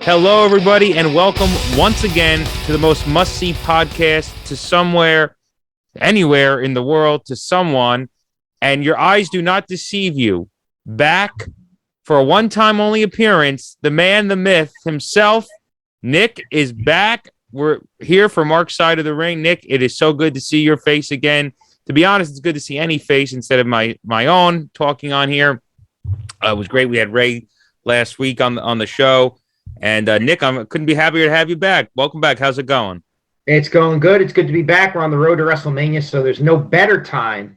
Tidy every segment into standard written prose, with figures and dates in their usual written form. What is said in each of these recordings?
Hello, everybody, and welcome once again to the most must-see podcast to somewhere, anywhere in the world, to someone, and your eyes do not deceive you. Back for a one-time only appearance, the man, the myth himself, Nick, is back. We're here for Mark's side of the ring. Nick, it is so good to see your face again. To be honest, it's good to see any face instead of my own talking on here. It was great. We had Ray last week on the show. And Nick, I couldn't be happier to have you back. Welcome back. How's it going? It's going good. It's good to be back. We're on the road to WrestleMania, so there's no better time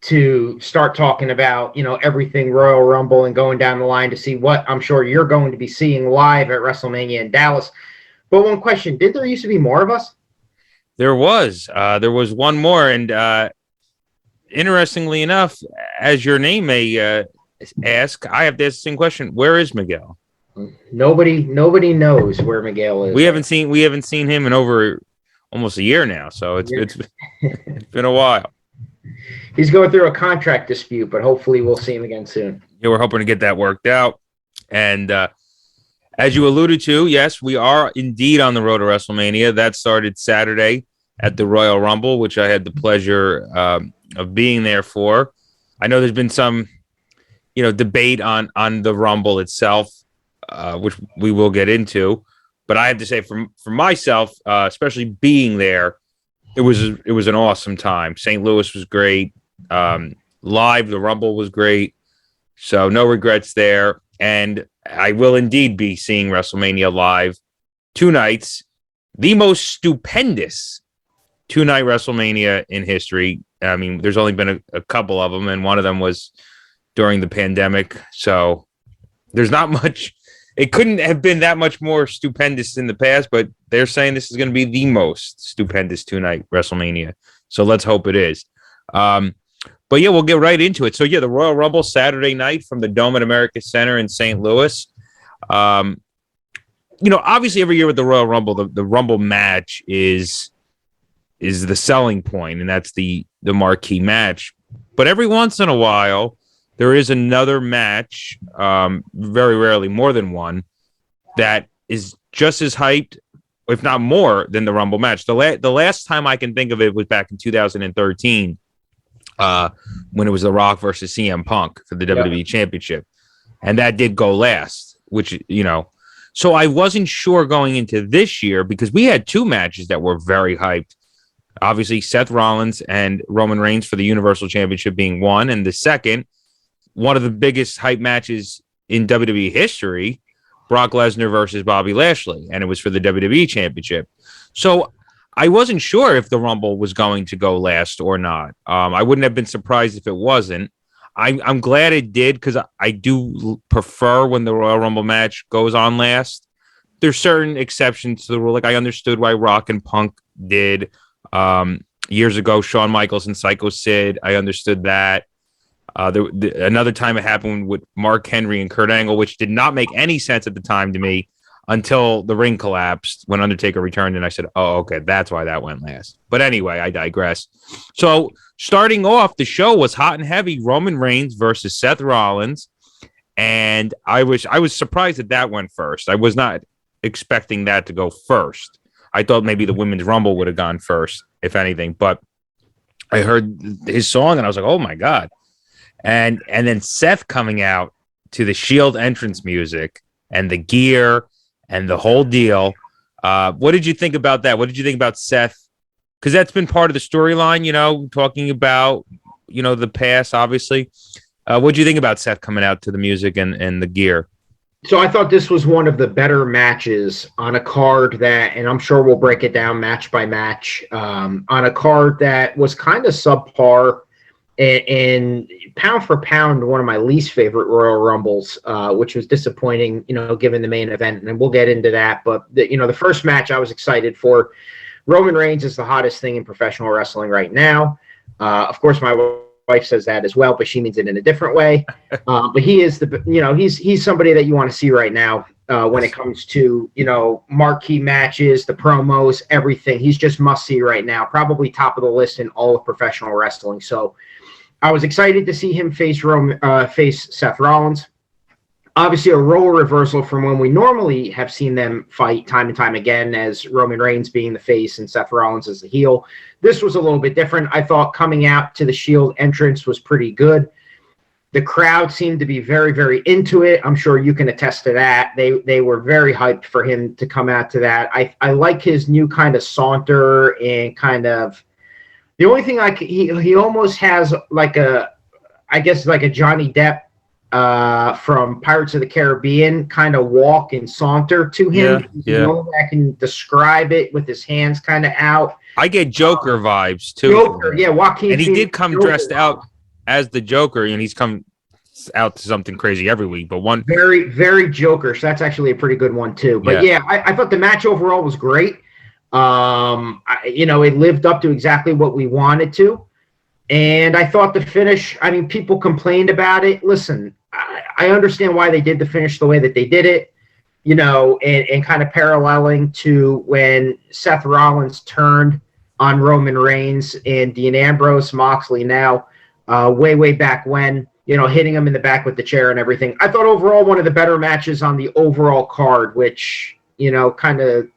to start talking about, everything Royal Rumble and going down the line to see what I'm sure you're going to be seeing live at WrestleMania in Dallas. But one question, did there used to be more of us? There was one more. And interestingly enough, as your name may ask, I have to ask the same question. Where is Miguel? Nobody knows where Miguel is. We haven't seen him in over almost a year now, so it's been a while. He's going through a contract dispute, but hopefully we'll see him again soon. Yeah, we're hoping to get that worked out. And as you alluded to, yes, we are indeed on the road to WrestleMania. That started Saturday at the Royal Rumble, which I had the pleasure of being there for. I know there's been some, debate on the Rumble itself. Which we will get into, but I have to say, for myself, especially being there, it was an awesome time. St. Louis was great. Live, the Rumble was great. So no regrets there. And I will indeed be seeing WrestleMania live 2 nights, the most stupendous 2-night WrestleMania in history. I mean, there's only been a couple of them, and one of them was during the pandemic. So there's not much. It couldn't have been that much more stupendous in the past, but they're saying this is going to be the most stupendous 2-night WrestleMania. So let's hope it is. But yeah, we'll get right into it. So yeah, the Royal Rumble Saturday night from the Dome at America Center in St. Louis. Obviously every year with the Royal Rumble, the Rumble match is the selling point, and that's the marquee match. But every once in a while, there is another match, very rarely more than one, that is just as hyped, if not more, than the Rumble match. The last time I can think of it was back in 2013, when it was The Rock versus CM Punk for the WWE Championship. And that did go last, which, So I wasn't sure going into this year, because we had 2 matches that were very hyped. Obviously, Seth Rollins and Roman Reigns for the Universal Championship being one, and the second, one of the biggest hype matches in WWE history, Brock Lesnar versus Bobby Lashley, and it was for the WWE Championship. So I wasn't sure if the Rumble was going to go last or not. I wouldn't have been surprised if it wasn't. I'm glad it did, because I do prefer when the Royal Rumble match goes on last. There's certain exceptions to the rule. Like, I understood why Rock and Punk did years ago. Shawn Michaels and Psycho Sid, I understood that. Another time it happened with Mark Henry and Kurt Angle, which did not make any sense at the time to me until the ring collapsed when Undertaker returned, and I said, oh, okay, that's why that went last. But anyway, I digress. So starting off, the show was hot and heavy, Roman Reigns versus Seth Rollins, and I was surprised that went first. I was not expecting that to go first. I thought maybe the Women's Rumble would have gone first, if anything, but I heard his song, and I was like, oh, my God. And then Seth coming out to the Shield entrance music and the gear and the whole deal. What did you think about that? What did you think about Seth? Because that's been part of the storyline, talking about, the past, obviously. What did you think about Seth coming out to the music and the gear? So I thought this was one of the better matches on a card that, and I'm sure we'll break it down match by match, on a card that was kind of subpar. And pound for pound, one of my least favorite Royal Rumbles, which was disappointing, given the main event, and we'll get into that. But the first match I was excited for. Roman Reigns is the hottest thing in professional wrestling right now. Of course, my wife says that as well, but she means it in a different way. But he is he's somebody that you want to see right now when it comes to marquee matches, the promos, everything. He's just must see right now. Probably top of the list in all of professional wrestling. So I was excited to see him face Seth Rollins. obviously a role reversal from when we normally have seen them fight time and time again, as Roman Reigns being the face and Seth Rollins as the heel. This was a little bit different. I thought coming out to the Shield entrance was pretty good. The crowd seemed to be very, very into it. I'm sure you can attest to that. They were very hyped for him to come out to that. I like his new kind of saunter and kind of the only thing he almost has like a Johnny Depp from Pirates of the Caribbean kind of walk and saunter to him. Yeah. I can describe it with his hands kind of out. I get Joker vibes too. Joker, yeah, Joaquin. And he did come Joker dressed out as the Joker, and he's come out to something crazy every week. But one very, very Joker. So that's actually a pretty good one too. But I thought the match overall was great. It lived up to exactly what we wanted to. And I thought the finish, I mean, people complained about it. Listen, I understand why they did the finish the way that they did it, and kind of paralleling to when Seth Rollins turned on Roman Reigns and Dean Ambrose, Moxley now, way back when, hitting him in the back with the chair and everything. I thought overall one of the better matches on the overall card, which, kind of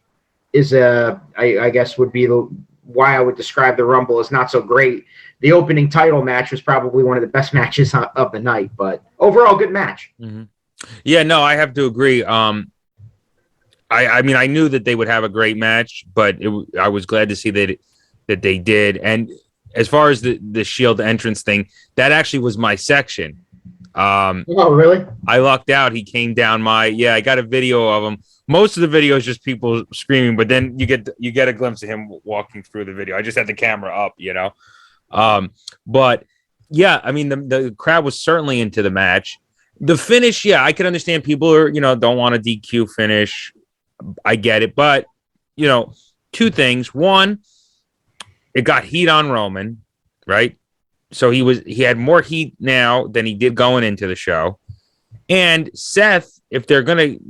is I guess would be why I would describe the Rumble as not so great. The opening title match was probably one of the best matches of the night, but overall good match. Mm-hmm. Yeah, no, I have to agree. I mean, I knew that they would have a great match, but I was glad to see that they did. And as far as the Shield entrance thing, that actually was my section. Oh, really? I lucked out. He came down I got a video of him. Most of the video is just people screaming, but then you get a glimpse of him walking through the video. I just had the camera up, but yeah, I mean, the crowd was certainly into the match. The finish, yeah, I can understand people are, don't want a DQ finish. I get it. But, two things. One, it got heat on Roman, right? So he had more heat now than he did going into the show. And Seth, if they're going to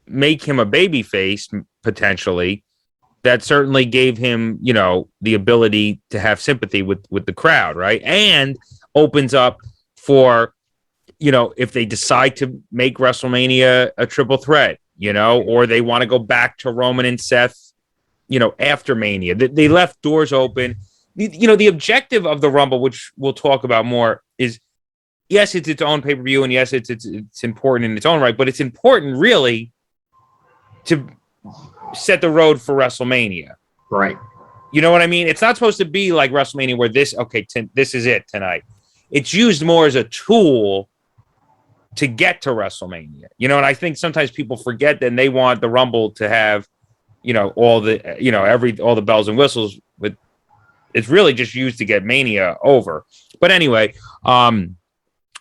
make him a baby face, potentially, that certainly gave him, the ability to have sympathy with the crowd, right? And opens up for, if they decide to make WrestleMania a triple threat, or they want to go back to Roman and Seth, after Mania. They left doors open. The objective of the Rumble, which we'll talk about more, is, yes, it's its own pay-per-view, and yes, it's important in its own right, but it's important, really, to set the road for WrestleMania. Right. You know what I mean? It's not supposed to be like WrestleMania where this is it tonight. It's used more as a tool to get to WrestleMania. And I think sometimes people forget that, and they want the Rumble to have, all the, all the bells and whistles, but it's really just used to get Mania over. But anyway,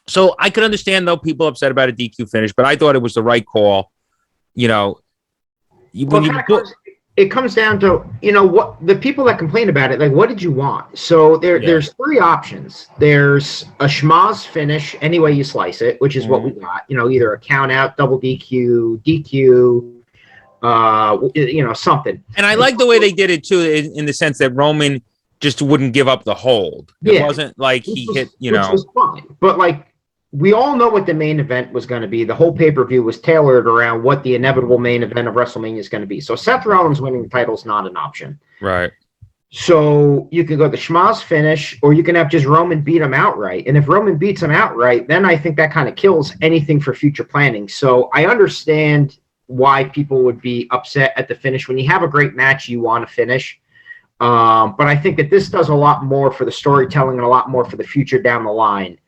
so I could understand, though, people upset about a DQ finish, but I thought it was the right call. It comes down to, what the people that complain about it, like, what did you want? So there's three options. There's a schmoz finish, any way you slice it, which is what we got. Either a count out, double DQ, something. And I like the way they did it too, in the sense that Roman just wouldn't give up the hold. It wasn't like he hit, Which was fine. But like, we all know what the main event was going to be. The whole pay-per-view was tailored around what the inevitable main event of WrestleMania is going to be. So Seth Rollins winning the title is not an option. Right. So you can go the schmoz finish, or you can have just Roman beat him outright. And if Roman beats him outright, then I think that kind of kills anything for future planning. So I understand why people would be upset at the finish. When you have a great match, you want to finish. But I think that this does a lot more for the storytelling and a lot more for the future down the line.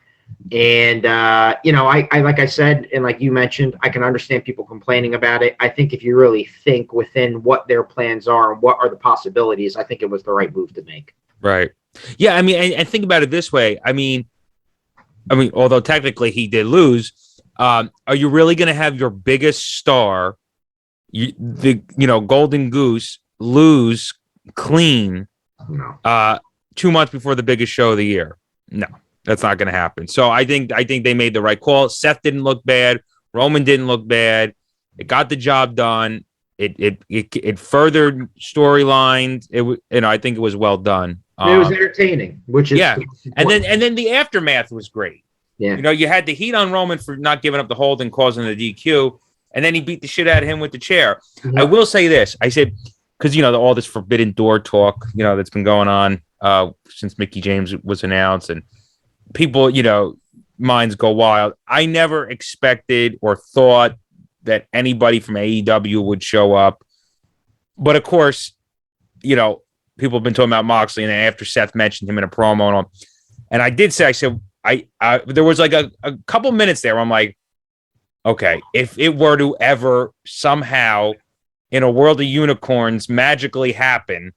And, I like I said, and like you mentioned, I can understand people complaining about it. I think if you really think within what their plans are and what are the possibilities, I think it was the right move to make. Right. Yeah. I mean, and think about it this way. I mean, although technically he did lose, are you really going to have your biggest star, Golden Goose, lose clean No. 2 months before the biggest show of the year? No. That's not going to happen. So I think they made the right call. Seth didn't look bad. Roman didn't look bad. It got the job done. It furthered storylines. I think it was well done. It was entertaining, which is and then the aftermath was great. Yeah. You know, you had the heat on Roman for not giving up the hold and causing the DQ, and then he beat the shit out of him with the chair. I will say this. I said, because, you know, all this forbidden door talk, you know, that's been going on since Mickey James was announced, and people, you know, minds go wild. I never expected or thought that anybody from AEW would show up. But, of course, you know, people have been talking about Moxley, and then after Seth mentioned him in a promo, and I did say, I said, there was like a couple minutes there where I'm like, okay, if it were to ever somehow in a world of unicorns magically happen,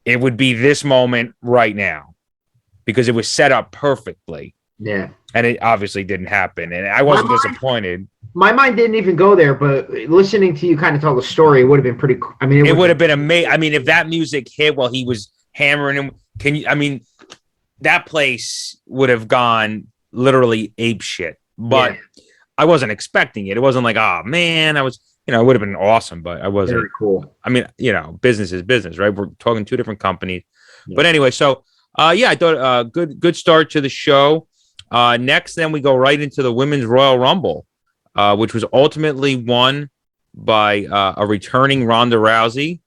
it would be this moment right now, because it was set up perfectly. Yeah. And it obviously didn't happen. And I wasn't disappointed. My mind didn't even go there, but listening to you kind of tell the story, it would have been pretty cool. I mean, it would have been amazing. I mean, if that music hit while he was hammering him, I mean, that place would have gone literally ape shit. But I wasn't expecting it. It wasn't like, oh man, it would have been awesome, but I wasn't. Very cool. I mean, you know, business is business, right? We're talking two different companies. Yeah. But anyway, so I thought good start to the show. Next, then we go right into the Women's Royal Rumble, which was ultimately won by a returning Ronda Rousey,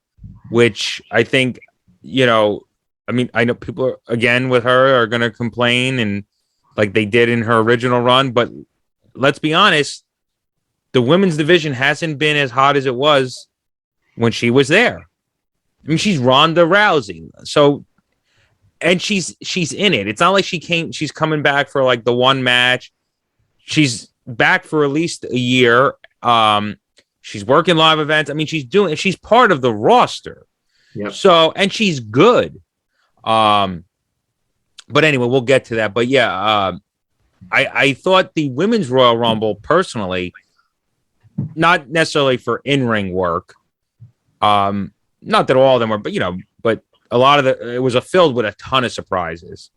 which I think, you know, I mean, I know people again with her are going to complain, and like they did in her original run, but let's be honest, the women's division hasn't been as hot as it was when she was there. I mean, she's Ronda Rousey, so, and she's in it. It's not like she's coming back for like the one match. She's back for at least a year. She's working live events. I mean, she's part of the roster. Yep. So, and she's good. But anyway, we'll get to that. But yeah, I thought the Women's Royal Rumble, personally, not necessarily for in-ring work, not that all of them were, but you know, but a lot of it was filled with a ton of surprises,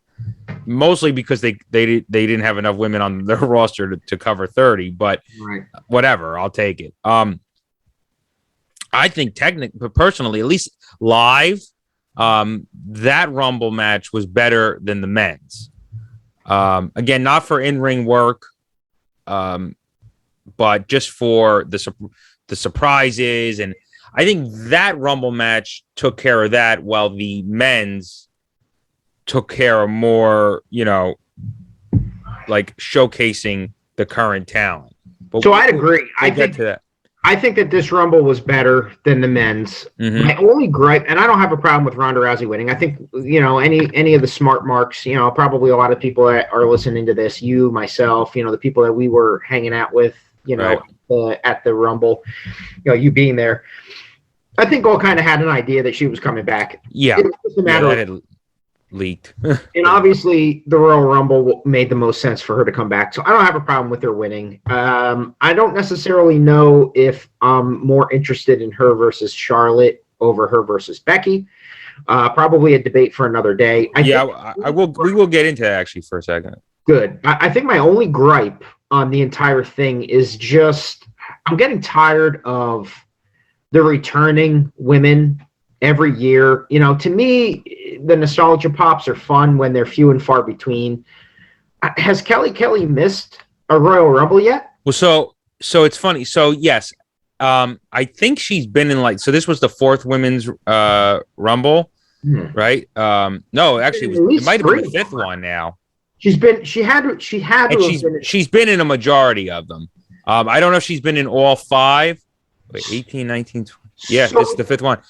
mostly because they didn't have enough women on their roster to cover 30, but whatever, I'll take it. I think technically, personally, at least live, that Rumble match was better than the men's. Again, not for in-ring work, but just for the surprises, and I think that Rumble match took care of that, while the men's took care of more, you know, like showcasing the current talent. But so I'd agree. I think that this Rumble was better than the men's. Mm-hmm. My only gripe, and I don't have a problem with Ronda Rousey winning. I think, you know, any of the smart marks, you know, probably a lot of people that are listening to this, you, myself, you know, the people that we were hanging out with, you know, at the Rumble, you know, you being there, I think all kind of had an idea that she was coming back. Yeah. It was just a matter of leaked. And obviously the Royal Rumble made the most sense for her to come back. So I don't have a problem with her winning. I don't necessarily know if I'm more interested in her versus Charlotte over her versus Becky. Probably a debate for another day. We will get into that actually for a second. Good. I think my only gripe on the entire thing is just I'm getting tired of the returning women every year. You know, to me, the nostalgia pops are fun when they're few and far between. Has Kelly missed a Royal Rumble yet? Well, so it's funny. So yes, I think she's been in so this was the fourth women's Rumble, right? No, actually, it might have been the fifth one now. She's been in a majority of them. I don't know if she's been in all five. Wait, 18, 19, 20. Yeah, this is the fifth one.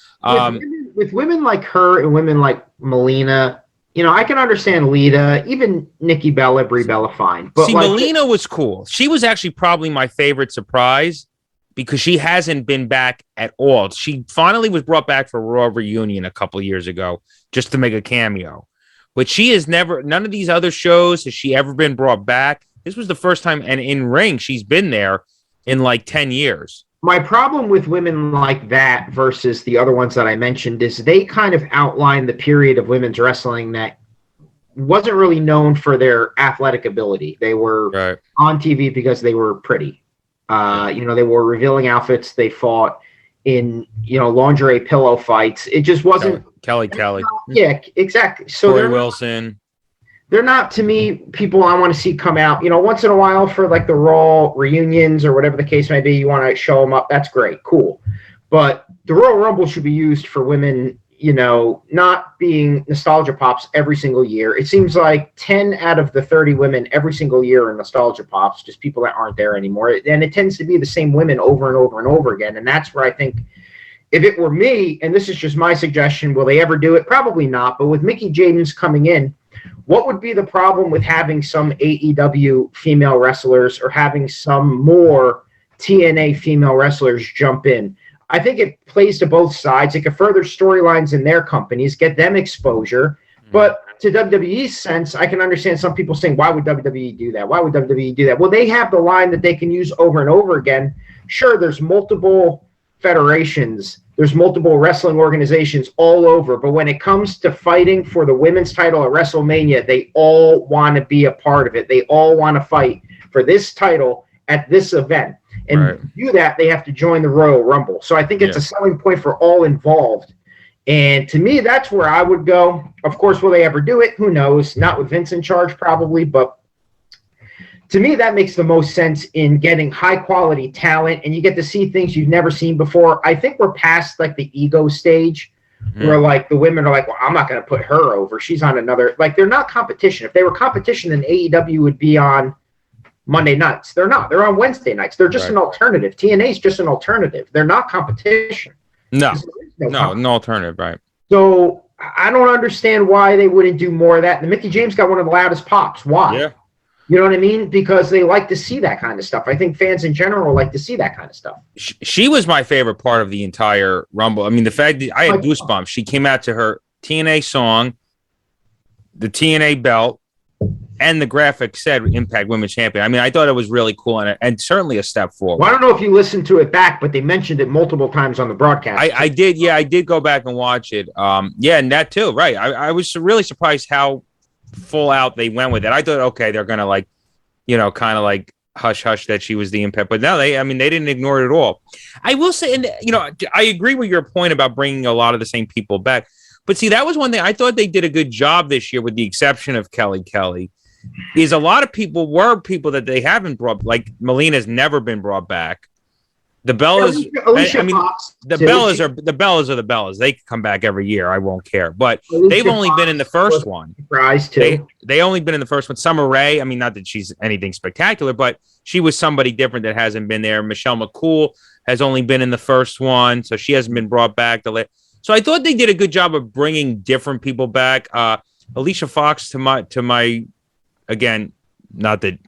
With women like her and women like Melina, you know, I can understand Lita, even Nikki Bella, Brie Bella, fine. But Melina was cool. She was actually probably my favorite surprise because she hasn't been back at all. She finally was brought back for Raw Reunion a couple of years ago just to make a cameo. But she has never, none of these other shows has she ever been brought back. This was the first time, and in ring, she's been there in like 10 years. My problem with women like that versus the other ones that I mentioned is they kind of outline the period of women's wrestling that wasn't really known for their athletic ability. They were on TV because they were pretty. You know, they wore revealing outfits. They fought in, you know, lingerie pillow fights. It just wasn't. Kelly. Yeah, exactly. So Corey Wilson. they're not, to me, people I want to see come out. Once in a while for like the Raw reunions or whatever the case may be, you want to show them up. That's great, cool. But the Royal Rumble should be used for women, not being nostalgia pops every single year. It seems like 10 out of the 30 women every single year are nostalgia pops, just people that aren't there anymore. And it tends to be the same women over and over and over again. And that's where I think, if it were me, and this is just my suggestion, will they ever do it? Probably not. But with Mickie James coming in, what would be the problem with having some AEW female wrestlers or having some more TNA female wrestlers jump in? I think it plays to both sides. It could further storylines in their companies, get them exposure. But to WWE's sense, I can understand some people saying, why would WWE do that? Why would WWE do that? Well, they have the line that they can use over and over again. Sure, there's multiple federations, there's multiple wrestling organizations all over, but when it comes to fighting for the women's title at WrestleMania, they all want to be a part of it. They all want to fight for this title at this event. And to do that, they have to join the Royal Rumble. So I think it's a selling point for all involved. And to me, that's where I would go. Of course, will they ever do it? Who knows? Not with Vince in charge, probably. But to me, that makes the most sense in getting high-quality talent, and you get to see things you've never seen before. I think we're past, like, the ego stage where, like, the women are like, well, I'm not going to put her over. She's on another – like, they're not competition. If they were competition, then AEW would be on Monday nights. They're not. They're on Wednesday nights. They're just an alternative. TNA is just an alternative. They're not competition. No alternative, right. So I don't understand why they wouldn't do more of that. And Mickie James got one of the loudest pops. Why? Yeah. You know what I mean? Because they like to see that kind of stuff. I think fans in general like to see that kind of stuff. She was my favorite part of the entire Rumble. I mean, the fact that I had goosebumps. She came out to her TNA song, the TNA belt, and the graphic said Impact Women's Champion. I mean, I thought it was really cool and certainly a step forward. Well, I don't know if you listened to it back, but they mentioned it multiple times on the broadcast. I did. Yeah, I did go back and watch it. And that too. Right. I was really surprised how full out they went with it. I thought, okay, they're going to kind of like hush hush that she was the Impact. But no, they didn't ignore it at all. I will say, and I agree with your point about bringing a lot of the same people back. But see, that was one thing I thought they did a good job this year, with the exception of Kelly. Is a lot of people were people that they haven't brought, like Melina's never been brought back. The Bellas, the Bellas are the Bellas. They come back every year. I won't care, but they've only been in the first one. They only been in the first one. Summer Rae, I mean, not that she's anything spectacular, but she was somebody different that hasn't been there. Michelle McCool has only been in the first one, so she hasn't been brought back. So I thought they did a good job of bringing different people back. Alicia Fox, to my again, not that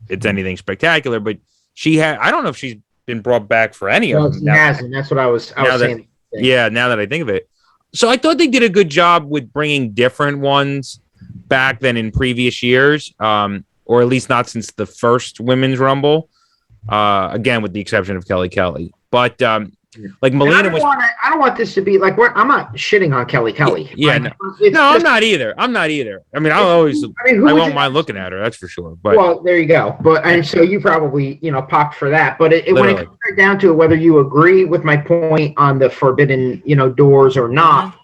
it's anything spectacular, but she had. I don't know if she's been brought back for any of them. She hasn't. That's what I was saying. Yeah, now that I think of it. So I thought they did a good job with bringing different ones back than in previous years, or at least not since the first Women's Rumble. Again, with the exception of Kelly. But like Melina I don't want this to be like, I'm not shitting on Kelly. Yeah, I'm not either. I mean, I won't mind looking at her. That's for sure. But well, there you go. And so you probably popped for that. But when it comes right down to it, whether you agree with my point on the forbidden doors or not,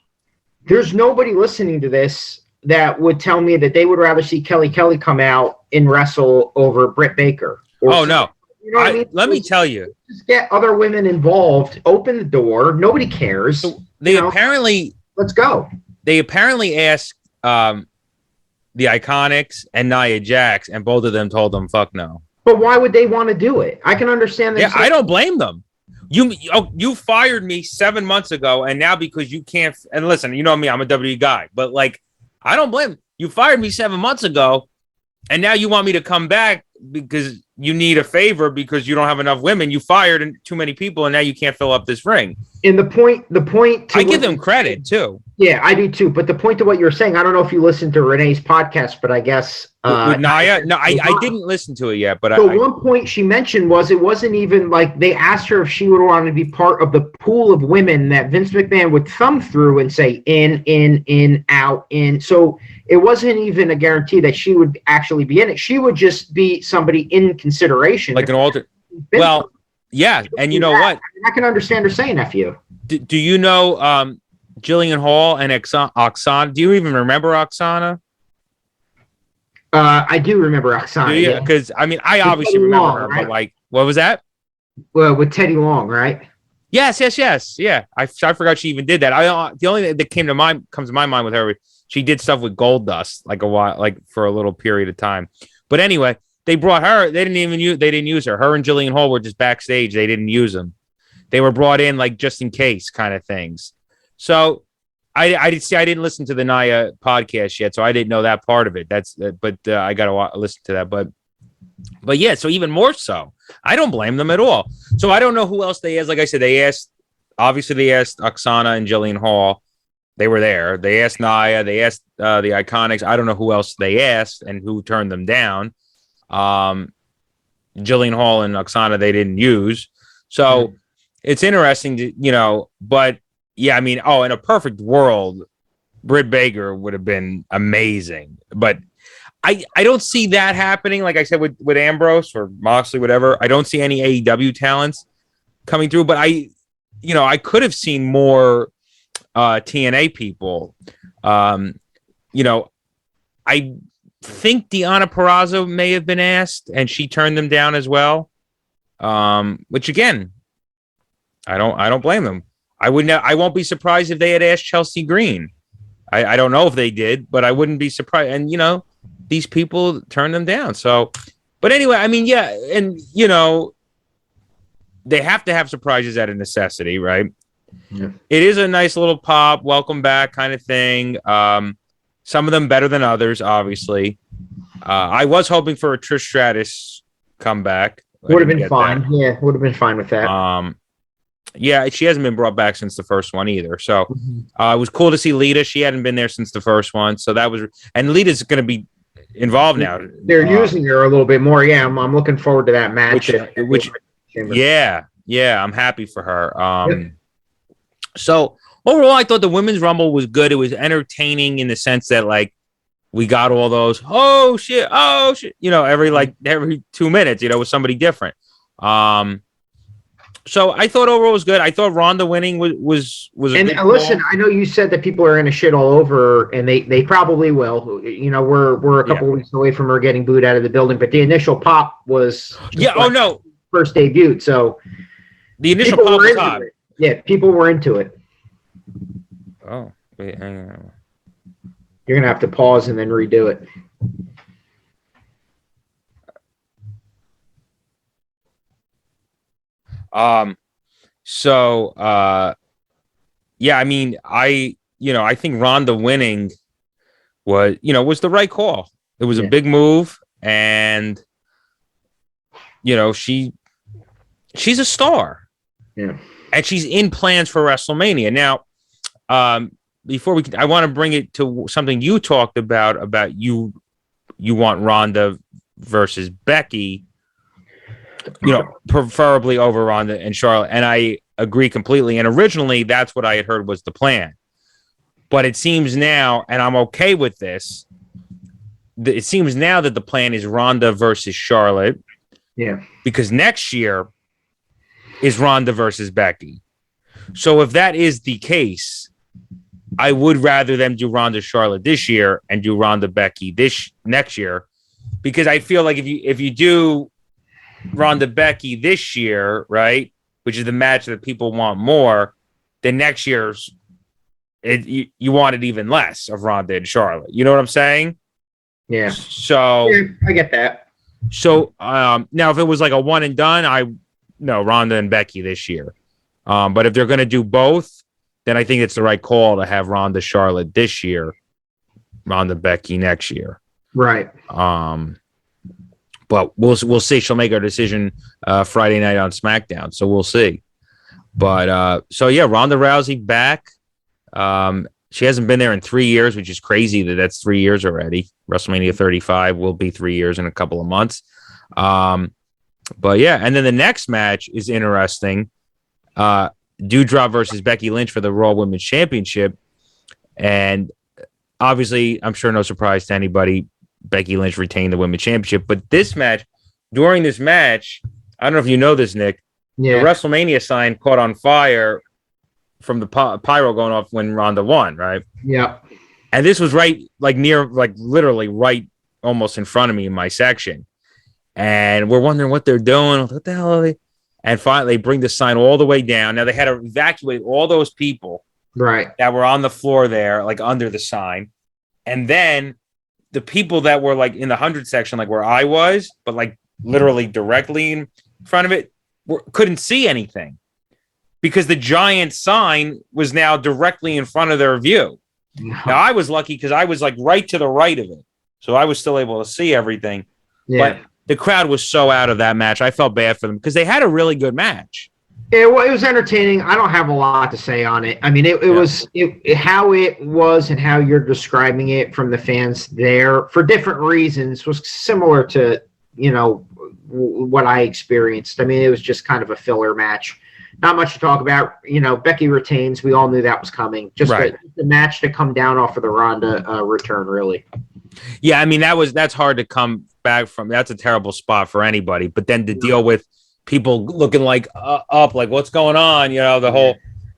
there's nobody listening to this that would tell me that they would rather see Kelly come out and wrestle over Britt Baker. No. You know what I mean? Let me tell you. Just get other women involved. Open the door. Nobody cares. So they apparently. Let's go. They apparently asked the Iconics and Nia Jax, and both of them told them, "Fuck no." But why would they want to do it? I can understand that. Yeah, I don't blame them. You fired me 7 months ago, and now because you can't. And listen, you know me, I'm a WWE guy, but like, I don't blame you. Fired me 7 months ago, and now you want me to come back because you need a favor because you don't have enough women. You fired too many people, and now you can't fill up this ring. And the point. I give them credit too. Yeah, I do too. But the point to what you're saying, I don't know if you listened to Renee's podcast, but I guess with Nia. No, I didn't listen to it yet. But one point she mentioned was it wasn't even like they asked her if she would want to be part of the pool of women that Vince McMahon would thumb through and say in, out, in. So it wasn't even a guarantee that she would actually be in it. She would just be somebody in consideration, like an alter. Well, yeah, and you know what? I can understand her saying that for you. Do you know Jillian Hall and Oksana? Do you even remember Oksana? I do remember Oksana. Yeah, because I mean, I obviously Teddy remember Long, her, right? but like, what was that? Well, with Teddy Long, right? Yes. Yeah, I forgot she even did that. The only thing that comes to my mind with her, she did stuff with Goldust like a while, like for a little period of time. But anyway, they brought her. They didn't use her. Her and Jillian Hall were just backstage. They didn't use them. They were brought in like just in case kind of things. So I didn't listen to the Naya podcast yet, so I didn't know that part of it. But I got to listen to that. But yeah, so even more so, I don't blame them at all. So I don't know who else they asked. Like I said, they asked Oksana and Jillian Hall. They were there. They asked Naya. They asked the Iconics. I don't know who else they asked and who turned them down. Jillian Hall and Oksana they didn't use. So it's interesting to, but yeah, I mean, in a perfect world, Britt Baker would have been amazing. But I don't see that happening. Like I said, with Ambrose or Moxley, whatever, I don't see any AEW talents coming through, but I could have seen more TNA people. I think Deonna Purrazzo may have been asked, and she turned them down as well. Which again, I don't blame them. I won't be surprised if they had asked Chelsea Green. I don't know if they did, but I wouldn't be surprised. And these people turned them down. So, but anyway, I mean, yeah, and they have to have surprises out of necessity, right? Yeah. It is a nice little pop, welcome back kind of thing. Some of them better than others, obviously. I was hoping for a Trish Stratus comeback. Would have been fine. That. Yeah, would have been fine with that. Yeah, she hasn't been brought back since the first one either. So it was cool to see Lita. She hadn't been there since the first one. So that was, and Lita's going to be involved now. They're using her a little bit more. Yeah, I'm looking forward to that match. Yeah, I'm happy for her. So overall, I thought the Women's Rumble was good. It was entertaining in the sense that like we got all those oh shit, every 2 minutes, with somebody different. So I thought overall was good. I thought Ronda winning was a good listen, call. I know you said that people are going to shit all over, and they probably will. We're a couple of weeks away from her getting booed out of the building, but the initial pop was first debuted. So the initial pop was hot. Yeah, people were into it. Oh, wait, hang on. You're going to have to pause and then redo it. Yeah, I mean, I think Ronda winning was the right call. It was a big move, and she's a star. Yeah. And she's in plans for WrestleMania. Now, before I want to bring it to something you talked about you want Ronda versus Becky, preferably over Ronda and Charlotte. And I agree completely. And originally, that's what I had heard was the plan. But it seems now, and I'm okay with this, it seems now that the plan is Ronda versus Charlotte. Yeah. Because next year is Ronda versus Becky. So if that is the case, I would rather them do Ronda Charlotte this year and do Ronda Becky next year, because I feel like if you do Ronda Becky this year, right, which is the match that people want more, then next year's you want it even less of Ronda and Charlotte. You know what I'm saying? Yeah. So I get that. So now if it was like a one and done, Ronda and Becky this year. But if they're going to do both, then I think it's the right call to have Ronda Charlotte this year, Ronda Becky next year. Right. But we'll see. She'll make her decision Friday night on SmackDown, so we'll see. But Ronda Rousey back. She hasn't been there in 3 years, which is crazy that's 3 years already. WrestleMania 35 will be 3 years in a couple of months. But yeah, and then the next match is interesting. Dewdrop versus Becky Lynch for the Raw Women's Championship. And obviously, I'm sure no surprise to anybody, Becky Lynch retained the Women's Championship. But during this match, I don't know if you know this, Nick, the WrestleMania sign caught on fire from the pyro going off when Ronda won, right? Yeah. And this was literally right almost in front of me in my section. And we're wondering what they're doing. What the hell are they? And finally, they bring the sign all the way down. Now, they had to evacuate all those people that were on the floor there, like under the sign. And then the people that were like in the 100 section, like where I was, but like literally directly in front of it, couldn't see anything because the giant sign was now directly in front of their view. Now, I was lucky because I was like right to the right of it. So I was still able to see everything. Yeah. But the crowd was so out of that match. I felt bad for them because they had a really good match. It was entertaining. I don't have a lot to say on it. I mean, it was how it was and how you're describing it from the fans there for different reasons was similar to, what I experienced. I mean, it was just kind of a filler match. Not much to talk about. Becky retains. We all knew that was coming. Just the match to come down off of the Ronda return, really. Yeah, I mean, that's hard to come back from. That's a terrible spot for anybody. But then to deal with people looking like up, like what's going on? The whole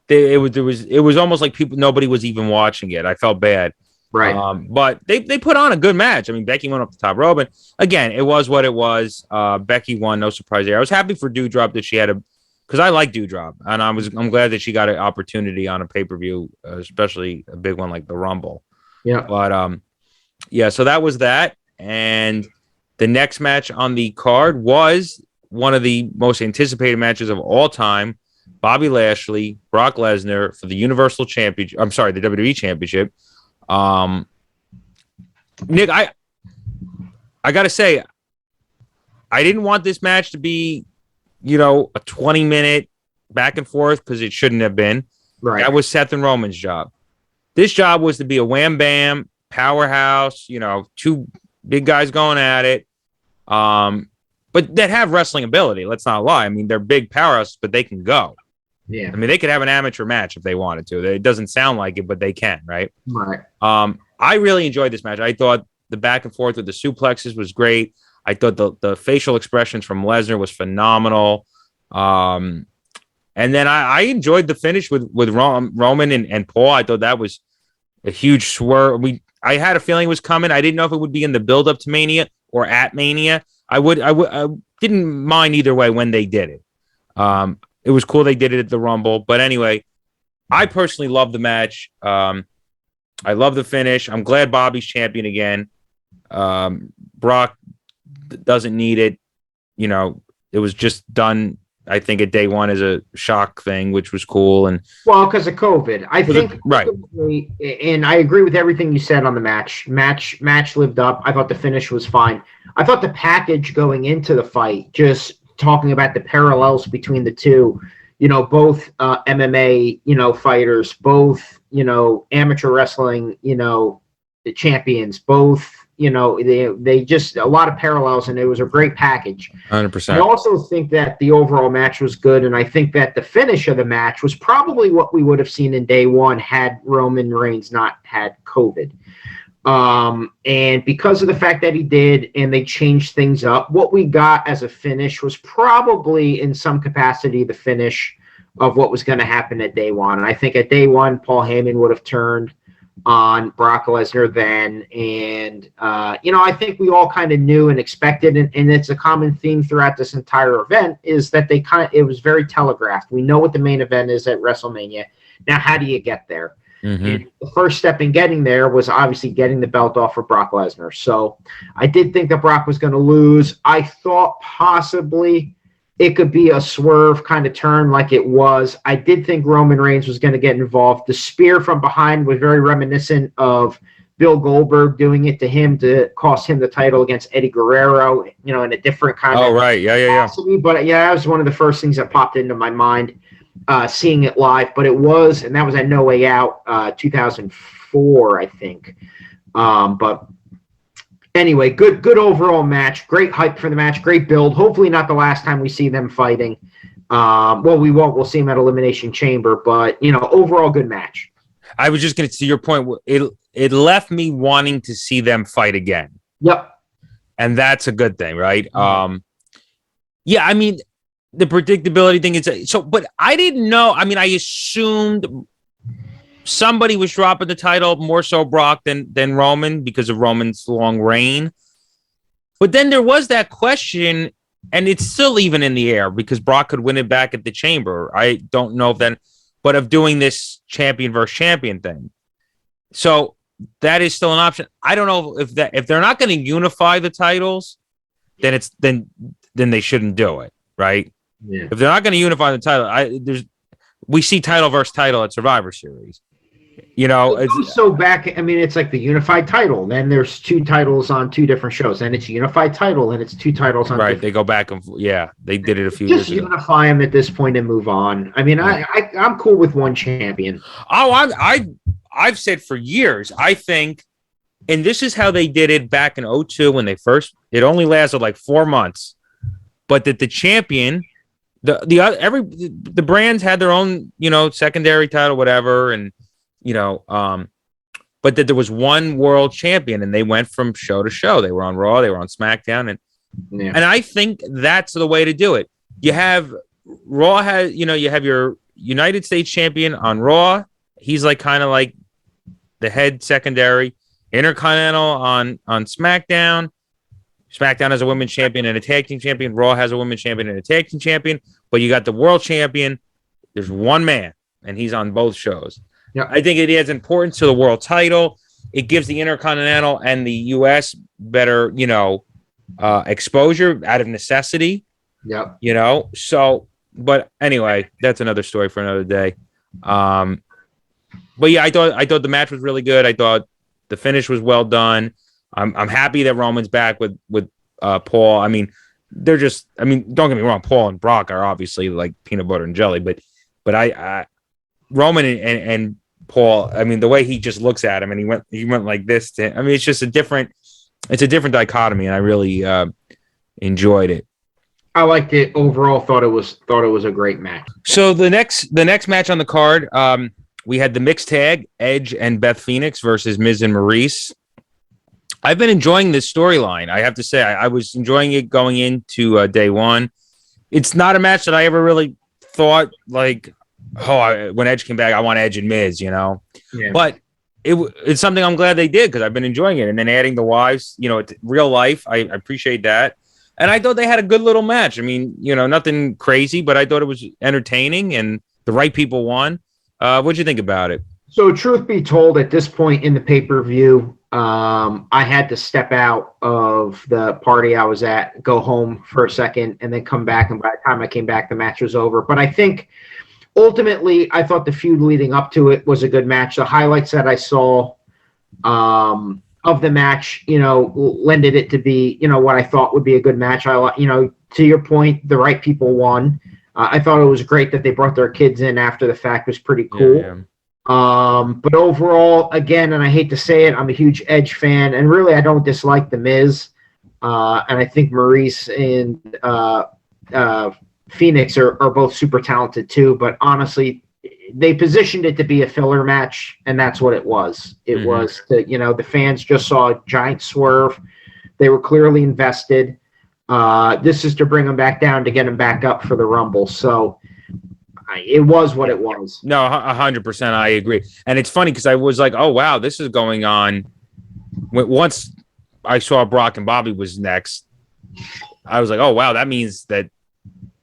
it was almost like nobody was even watching it. I felt bad. Right. But they put on a good match. I mean, Becky went up the top rope, and again, it was what it was. Becky won, no surprise there. I was happy for Dewdrop that she had because I like Dewdrop, and I'm glad that she got an opportunity on a pay-per-view, especially a big one like the Rumble. Yeah. But so that was that, and the next match on the card was one of the most anticipated matches of all time: Bobby Lashley, Brock Lesnar for the Universal Championship. I'm sorry, the WWE Championship. Nick, I gotta say, I didn't want this match to be, a 20-minute back and forth because it shouldn't have been. Right. That was Seth and Roman's job. This job was to be a wham bam powerhouse. Two big guys going at it. But that have wrestling ability. Let's not lie. I mean, they're big powerhouses, but they can go. Yeah. I mean, they could have an amateur match if they wanted to. It doesn't sound like it, but they can, right? Right. I really enjoyed this match. I thought the back and forth with the suplexes was great. I thought the facial expressions from Lesnar was phenomenal. And then I enjoyed the finish with Roman and Paul. I thought that was a huge swerve. I had a feeling it was coming. I didn't know if it would be in the build-up to Mania or at Mania. I didn't mind either way when they did it. It was cool they did it at the Rumble. But anyway, I personally love the match. I love the finish. I'm glad Bobby's champion again. Brock doesn't need it. It was just done, I think, at day one as a shock thing, which was cool. And because of COVID, I think right. And I agree with everything you said on the match. Match lived up. I thought the finish was fine. I thought the package going into the fight, just talking about the parallels between the two, both MMA, fighters, both, amateur wrestling, the champions, both, they just a lot of parallels, and it was a great package. 100%. I also think that the overall match was good, and I think that the finish of the match was probably what we would have seen in day one had Roman Reigns not had COVID. And because of the fact that he did, and they changed things up, what we got as a finish was probably in some capacity the finish of what was going to happen at day one. And I think at day one, Paul Heyman would have turned on Brock Lesnar then. And, I think we all kind of knew and expected, and it's a common theme throughout this entire event, is that it was very telegraphed. We know what the main event is at WrestleMania. Now, how do you get there? Mm-hmm. And the first step in getting there was obviously getting the belt off for Brock Lesnar. So I did think that Brock was going to lose. I thought possibly it could be a swerve kind of turn like it was. I did think Roman Reigns was going to get involved. The spear from behind was very reminiscent of Bill Goldberg doing it to him to cost him the title against Eddie Guerrero, in a different kind of right. Yeah. But yeah, that was one of the first things that popped into my mind. Seeing it live, but it was, and that was at No Way Out, 2004, I think. But anyway, good overall match. Great hype for the match. Great build. Hopefully not the last time we see them fighting. We won't. We'll see them at Elimination Chamber, but overall good match. I was just going to see your point. It left me wanting to see them fight again. Yep. And that's a good thing, right? Yeah, I mean, the predictability thing is but I didn't know. I mean, I assumed somebody was dropping the title, more so Brock than Roman because of Roman's long reign. But then there was that question, and it's still even in the air because Brock could win it back at the Chamber. I don't know if then, but of doing this champion versus champion thing. So that is still an option. I don't know if they're not going to unify the titles, then they shouldn't do it, right? Yeah. If they're not going to unify the title, we see title versus title at Survivor Series. You know, it's like the unified title. Then there's 2 titles on 2 different shows. Then it's unified title, and it's 2 titles on. Right, they go back and they did it a few years ago. Just unify them at this point and move on. I mean, I'm cool with one champion. Oh, I've said for years. I think, and this is how they did it back in 2002 when they first. It only lasted like 4 months, but that the champion, the brands had their own, secondary title, whatever, and. But that there was one world champion and they went from show to show. They were on Raw, they were on SmackDown, and I think that's the way to do it. You have Raw has, you have your United States champion on Raw. He's like kind of like the head secondary. Intercontinental on SmackDown. SmackDown has a women's champion and a tag team champion. Raw has a women's champion and a tag team champion. But you got the world champion. There's one man, and he's on both shows. Yeah. I think it adds importance to the world title. It gives the Intercontinental and the U.S. better, exposure out of necessity. Yeah. So, but anyway, that's another story for another day. But yeah, I thought the match was really good. I thought the finish was well done. I'm happy that Roman's back with Paul. I mean, don't get me wrong. Paul and Brock are obviously like peanut butter and jelly, but I Roman and Paul, I mean, the way he just looks at him and he went like this it's just a different dichotomy, and I really enjoyed it. I liked it overall. Thought it was a great match. So the next match on the card, we had the mixed tag, Edge and Beth Phoenix versus Miz and Maurice. I've been enjoying this storyline. I have to say, I was enjoying it going into day one. It's not a match that I ever really thought like, when Edge came back, I want Edge and Miz, Yeah. But it's something I'm glad they did because I've been enjoying it. And then adding the wives, real life, I appreciate that. And I thought they had a good little match. I mean, nothing crazy, but I thought it was entertaining and the right people won. What'd you think about it? So, truth be told, at this point in the pay-per-view, I had to step out of the party I was at, go home for a second, and then come back. And by the time I came back, the match was over. But I think ultimately, I thought the feud leading up to it was a good match. The highlights that I saw of the match, lended it to be, what I thought would be a good match. To your point, the right people won. I thought it was great that they brought their kids in after the fact. It was pretty cool. Yeah. But overall, again, and I hate to say it, I'm a huge Edge fan, and really I don't dislike The Miz. And I think Maurice and Phoenix are both super talented too, but honestly, they positioned it to be a filler match, and that's what it was. It was the fans just saw a giant swerve. They were clearly invested. This is to bring them back down to get them back up for the Rumble. So it was what it was. No, 100%. I agree. And it's funny because I was like, oh, wow, this is going on. Once I saw Brock and Bobby was next, I was like, oh, wow, that means that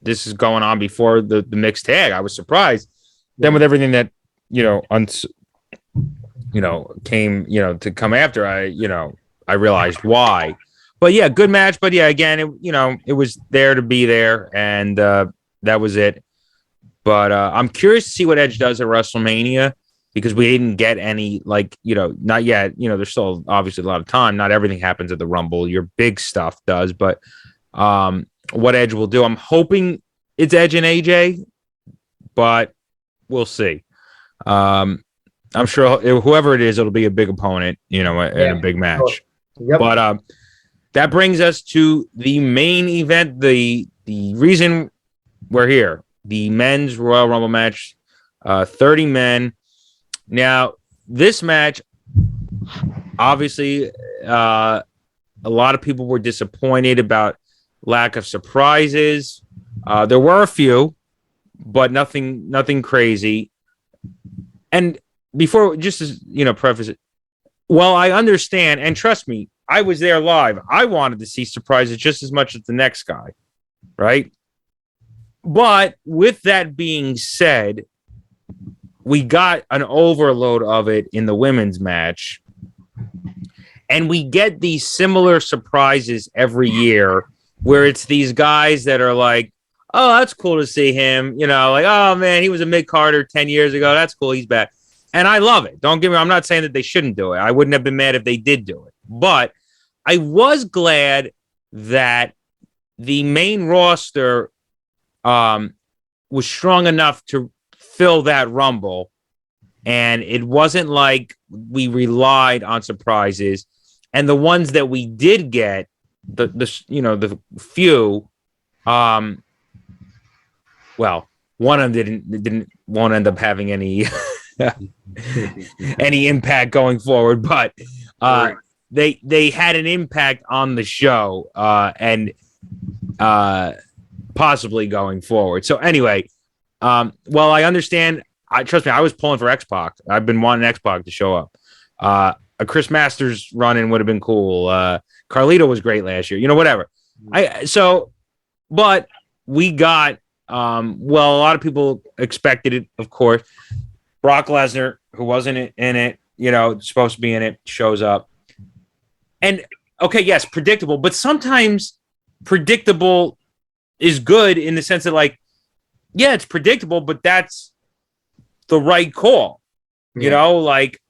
this is going on before the mixed tag. I was surprised. Then with everything that, came, to come after, I realized why. But yeah, good match. But yeah, again, it was there to be there, and that was it. But I'm curious to see what Edge does at WrestleMania because we didn't get any, not yet. There's still obviously a lot of time. Not everything happens at the Rumble. Your big stuff does, but what Edge will do, I'm hoping it's Edge and AJ, but we'll see. I'm sure whoever it is, it'll be a big opponent, in a big match. Sure. Yep. But that brings us to the main event, the reason we're here, the men's Royal Rumble match, 30 men. Now, this match, obviously, a lot of people were disappointed about lack of surprises. There were a few, but nothing crazy. And before, just as preface it, well, I understand, and trust me, I was there live. I wanted to see surprises just as much as the next guy, right? But with that being said, we got an overload of it in the women's match. And we get these similar surprises every year where it's these guys that are like, oh, that's cool to see him. You know, like, oh, man, he was a mid-carder 10 years ago. That's cool. He's back. And I love it. Don't get me wrong. I'm not saying that they shouldn't do it. I wouldn't have been mad if they did do it. But I was glad that the main roster was strong enough to fill that Rumble. And it wasn't like we relied on surprises. And the ones that we did get, the few, well, one of them won't end up having any any impact going forward, but they had an impact on the show and possibly going forward. So anyway, well, I understand. Trust me, I was pulling for X-Pac. I've been wanting X-Pac to show up. A Chris Masters run-in would have been cool. Carlito was great last year. You know, whatever. But we got, well, a lot of people expected it, of course. Brock Lesnar, who wasn't in it, you know, supposed to be in it, shows up. And, okay, yes, predictable. But sometimes predictable is good in the sense that, like, yeah, it's predictable, but that's the right call. You know, like,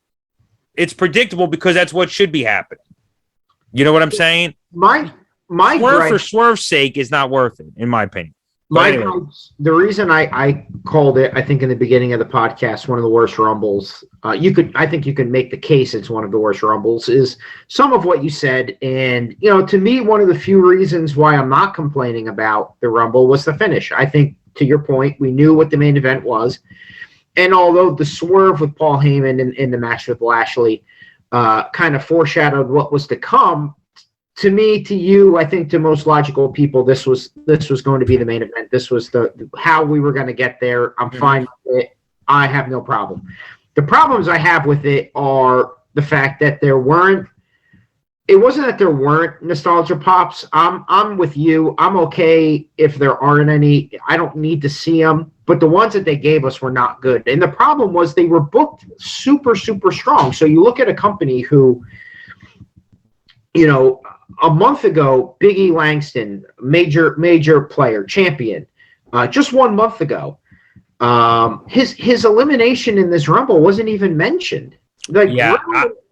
it's predictable because that's what should be happening. You know what I'm saying? My swerve for swerve's sake is not worth it, in my opinion. The reason I called it, I think in the beginning of the podcast, one of the worst Rumbles. I think you can make the case it's one of the worst Rumbles. Is some of what you said, and you know, to me, one of the few reasons why I'm not complaining about the Rumble was the finish. I think, to your point, we knew what the main event was. And although the swerve with Paul Heyman in the match with Lashley kind of foreshadowed what was to come, to me, to you, I think to most logical people, this was going to be the main event. This was how we were going to get there. I'm fine with it. I have no problem. The problems I have with it are the fact that it wasn't that there weren't nostalgia pops. I'm with you. I'm okay if there aren't any. I don't need to see them. But the ones that they gave us were not good. And the problem was they were booked super, super strong. So you look at a company who, you know, a month ago, Big E Langston, major player, champion, just 1 month ago, his elimination in this Rumble wasn't even mentioned. Like,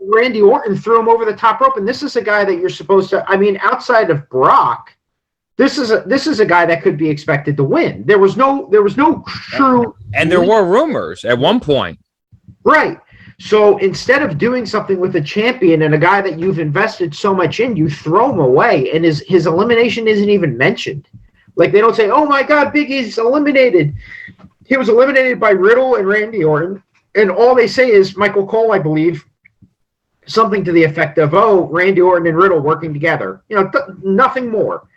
Randy Orton threw him over the top rope, and this is a guy that you're supposed to. I mean, outside of Brock, this is a guy that could be expected to win. There was no true, and there were rumors at one point, right? So instead of doing something with a champion and a guy that you've invested so much in, you throw him away, and his elimination isn't even mentioned. Like, they don't say, "Oh my God, Big E's eliminated." He was eliminated by Riddle and Randy Orton, and all they say is Michael Cole, I believe, something to the effect of, "Oh, Randy Orton and Riddle working together." You know, nothing more.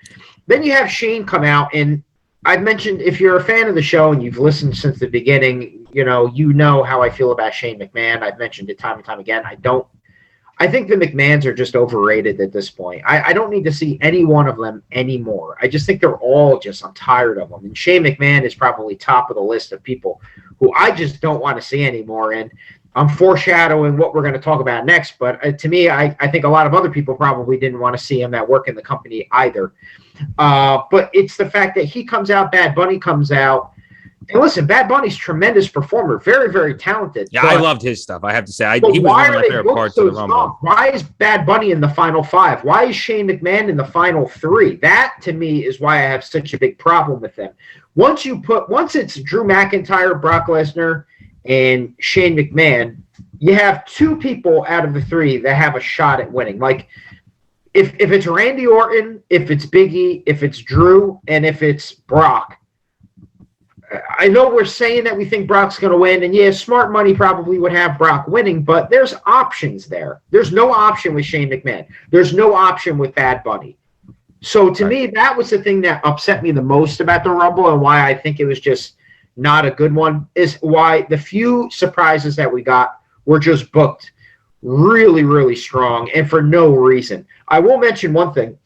Then you have Shane come out, and I've mentioned, if you're a fan of the show and you've listened since the beginning, you know how I feel about Shane McMahon. I've mentioned it time and time again. I think the McMahons are just overrated at this point. I don't need to see any one of them anymore. I just think I'm tired of them. And Shane McMahon is probably top of the list of people who I just don't want to see anymore. And I'm foreshadowing what we're going to talk about next. But to me, I think a lot of other people probably didn't want to see him that work in the company either. But it's the fact that he comes out, Bad Bunny comes out. And listen, Bad Bunny's tremendous performer, very, very talented. Yeah, I loved his stuff. I have to say, he was one of my favorite parts of the Rumble. Why is Bad Bunny in the final 5? Why is Shane McMahon in the final 3? That, to me, is why I have such a big problem with them. Once it's Drew McIntyre, Brock Lesnar, and Shane McMahon, you have 2 people out of the 3 that have a shot at winning. Like, if it's Randy Orton, if it's Big E, if it's Drew, and if it's Brock, I know we're saying that we think Brock's going to win, and yeah, smart money probably would have Brock winning, but there's options there. There's no option with Shane McMahon. There's no option with Bad Bunny. So to me, that was the thing that upset me the most about the Rumble, and why I think it was just not a good one, is why the few surprises that we got were just booked really, really strong, and for no reason. I will mention one thing.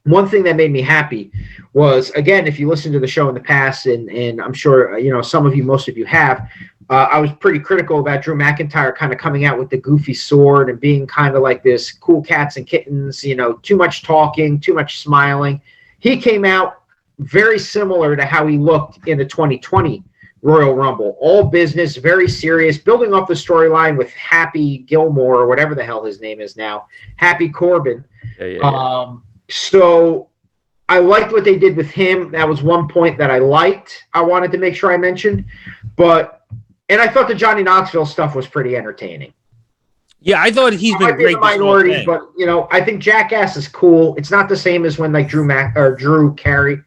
One thing that made me happy was, again, if you listen to the show in the past, and I'm sure some of you, most of you have, I was pretty critical about Drew McIntyre kind of coming out with the goofy sword and being kind of like this cool cats and kittens, too much talking, too much smiling. He came out very similar to how he looked in the 2020 Royal Rumble. All business, very serious, building up the storyline with Happy Gilmore, or whatever the hell his name is now, Happy Corbin. Yeah. So I liked what they did with him. That was one point that I liked. I wanted to make sure I mentioned. And I thought the Johnny Knoxville stuff was pretty entertaining. Yeah, I thought he's been great. Minority, but I think Jackass is cool. It's not the same as when like Drew Carey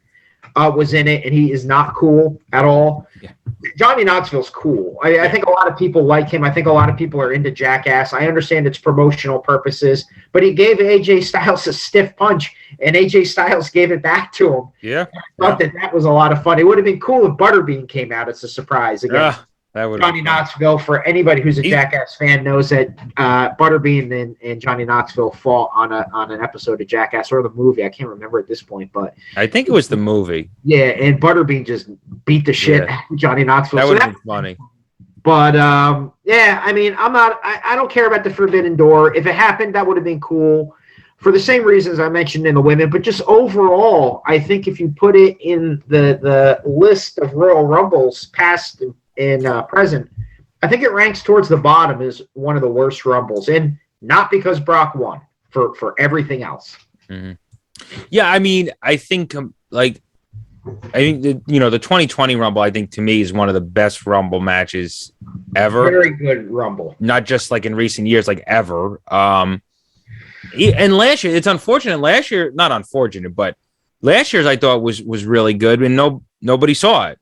was in it, and he is not cool at all. Yeah. Johnny Knoxville's cool. I think a lot of people like him. I think a lot of people are into Jackass. I understand it's promotional purposes, but he gave AJ Styles a stiff punch, and AJ Styles gave it back to him. Yeah. I thought that was a lot of fun. It would have been cool if Butterbean came out as a surprise again. Johnny Knoxville, for anybody who's a Jackass fan, knows that Butterbean and Johnny Knoxville fought on an episode of Jackass, or the movie. I can't remember at this point, but I think it was the movie. Yeah, and Butterbean just beat the shit out of Johnny Knoxville. That would have been funny. But I mean, I don't care about the Forbidden Door. If it happened, that would have been cool. For the same reasons I mentioned in the women, but just overall, I think if you put it in the list of Royal Rumbles, past and present, I think it ranks towards the bottom as one of the worst Rumbles, and not because Brock won, for everything else. Mm-hmm. Yeah, I mean, I think the 2020 Rumble, I think to me is one of the best Rumble matches ever. Very good Rumble, not just like in recent years, like ever. And last year, it's unfortunate. Not unfortunate, but last year's I thought was really good, and nobody saw it.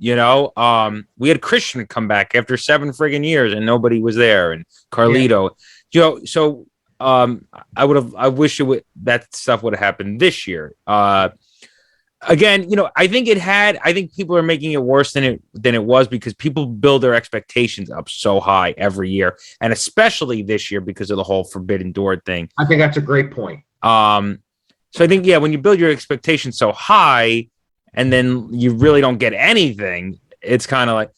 We had Christian come back after 7 friggin' years, and nobody was there, and Carlito. Yeah. So I wish that stuff would have happened this year. Again, I think people are making it worse than it was, because people build their expectations up so high every year, and especially this year because of the whole Forbidden Door thing. I think that's a great point. So I think, when you build your expectations so high and then you really don't get anything, it's kind of like,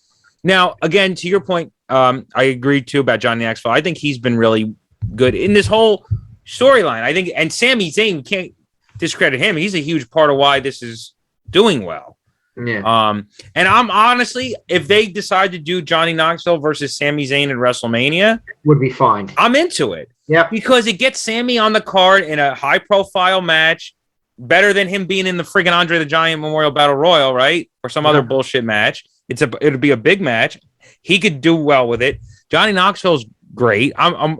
now, again, to your point, I agree too about Johnny Knoxville. I think he's been really good in this whole storyline. I think, and Sami Zayn, you can't discredit him. He's a huge part of why this is doing well. Yeah. And I'm honestly, if they decide to do Johnny Knoxville versus Sami Zayn in WrestleMania, would be fine. I'm into it. Yeah, because it gets Sami on the card in a high-profile match, better than him being in the friggin' Andre the Giant Memorial Battle Royal, right? Or some other bullshit match. It'll be a big match. He could do well with it. Johnny Knoxville's great. All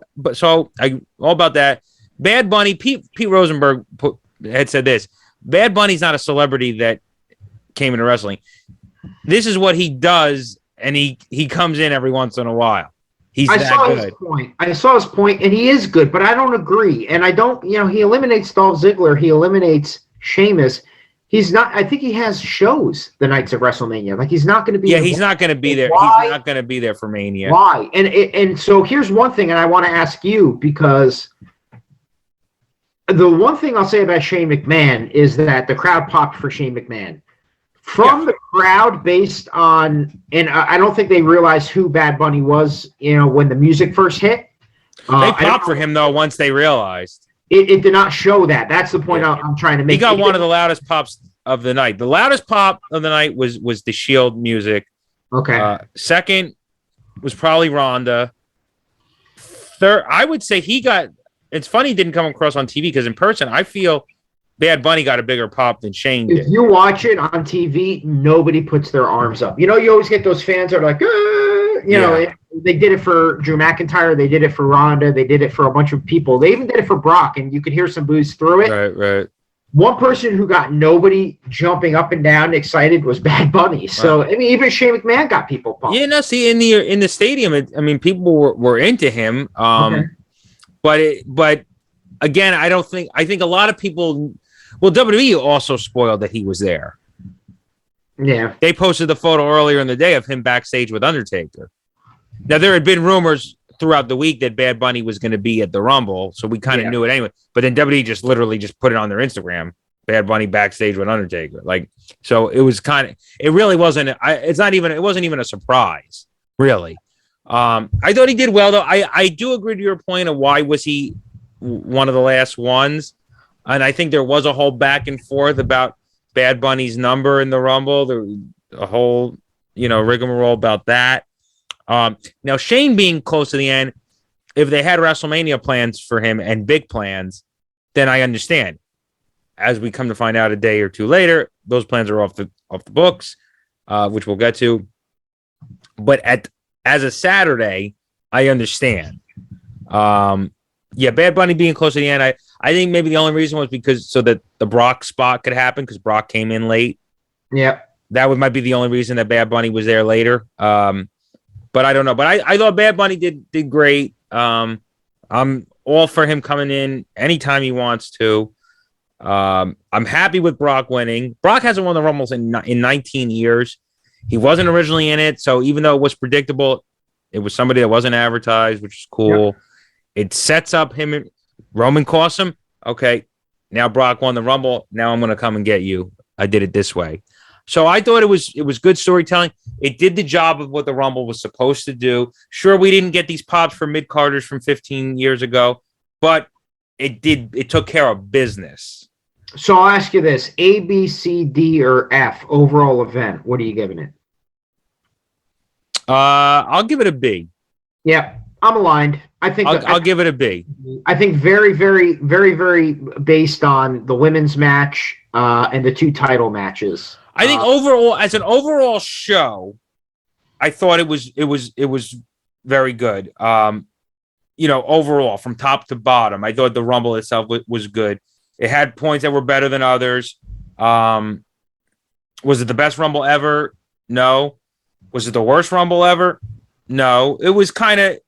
about that. Bad Bunny, Pete Rosenberg had said this. Bad Bunny's not a celebrity that came into wrestling. This is what he does, and he comes in every once in a while. I saw his point, and he is good, but I don't agree. And I don't, he eliminates Dolph Ziggler. He eliminates Sheamus. He's not, I think he has shows the nights of WrestleMania. Like, he's not going to be. Yeah, he's not going to be there. Why? He's not going to be there for Mania. Why? And so here's one thing, and I want to ask you, because the one thing I'll say about Shane McMahon is that the crowd popped for Shane McMahon. From the crowd, based on, and I don't think they realized who Bad Bunny was, when the music first hit. They popped for him, though, once they realized. It did not show that. That's the point I'm trying to make. He got one of the loudest pops of the night. The loudest pop of the night was the Shield music. Okay. Second was probably Ronda. Third, I would say it's funny he didn't come across on TV, because in person, I feel Bad Bunny got a bigger pop than Shane did. If you watch it on TV, nobody puts their arms up. You always get those fans that are like, they did it for Drew McIntyre. They did it for Ronda. They did it for a bunch of people. They even did it for Brock, and you could hear some boos through it. Right. One person who got nobody jumping up and down excited was Bad Bunny. So, I mean, even Shane McMahon got people pumped. Yeah, no, see, in the stadium, people were into him. But again, I think a lot of people. Well, WWE also spoiled that he was there. Yeah. They posted the photo earlier in the day of him backstage with Undertaker. Now, there had been rumors throughout the week that Bad Bunny was going to be at the Rumble, so we kind of knew it anyway. But then WWE just literally just put it on their Instagram. Bad Bunny backstage with Undertaker. Like, so it was kind of, it really wasn't, it wasn't even a surprise, really. I thought he did well, though. I do agree to your point of why was he one of the last ones. And I think there was a whole back and forth about Bad Bunny's number in the Rumble. The whole, rigmarole about that. Now, Shane being close to the end, if they had WrestleMania plans for him and big plans, then I understand. As we come to find out a day or two later, those plans are off the books, which we'll get to. But as a Saturday, I understand. Bad Bunny being close to the end, I think maybe the only reason was because so that the Brock spot could happen because Brock came in late. Yeah, that might be the only reason that Bad Bunny was there later. But I don't know. But I thought Bad Bunny did great. I'm all for him coming in anytime he wants to. I'm happy with Brock winning. Brock hasn't won the Rumbles in 19 years. He wasn't originally in it, so even though it was predictable, it was somebody that wasn't advertised, which is cool. Yep. It sets up him. Roman cost him. Okay, now Brock won the Rumble. Now I'm going to come and get you. I did it this way. So I thought it was good storytelling. It did the job of what the Rumble was supposed to do. Sure, we didn't get these pops for mid-carders from 15 years ago, but it did. It took care of business. So I'll ask you this: A, B, C, D, or F overall event? What are you giving it? I'll give it a B. Yeah, I'm aligned. I think I'll give it a B. I think very, very, very, very based on the women's match and the two title matches. I think overall, as an overall show, I thought it was very good. Overall from top to bottom, I thought the Rumble itself was good. It had points that were better than others. Was it the best Rumble ever? No. Was it the worst Rumble ever? No. It was kind of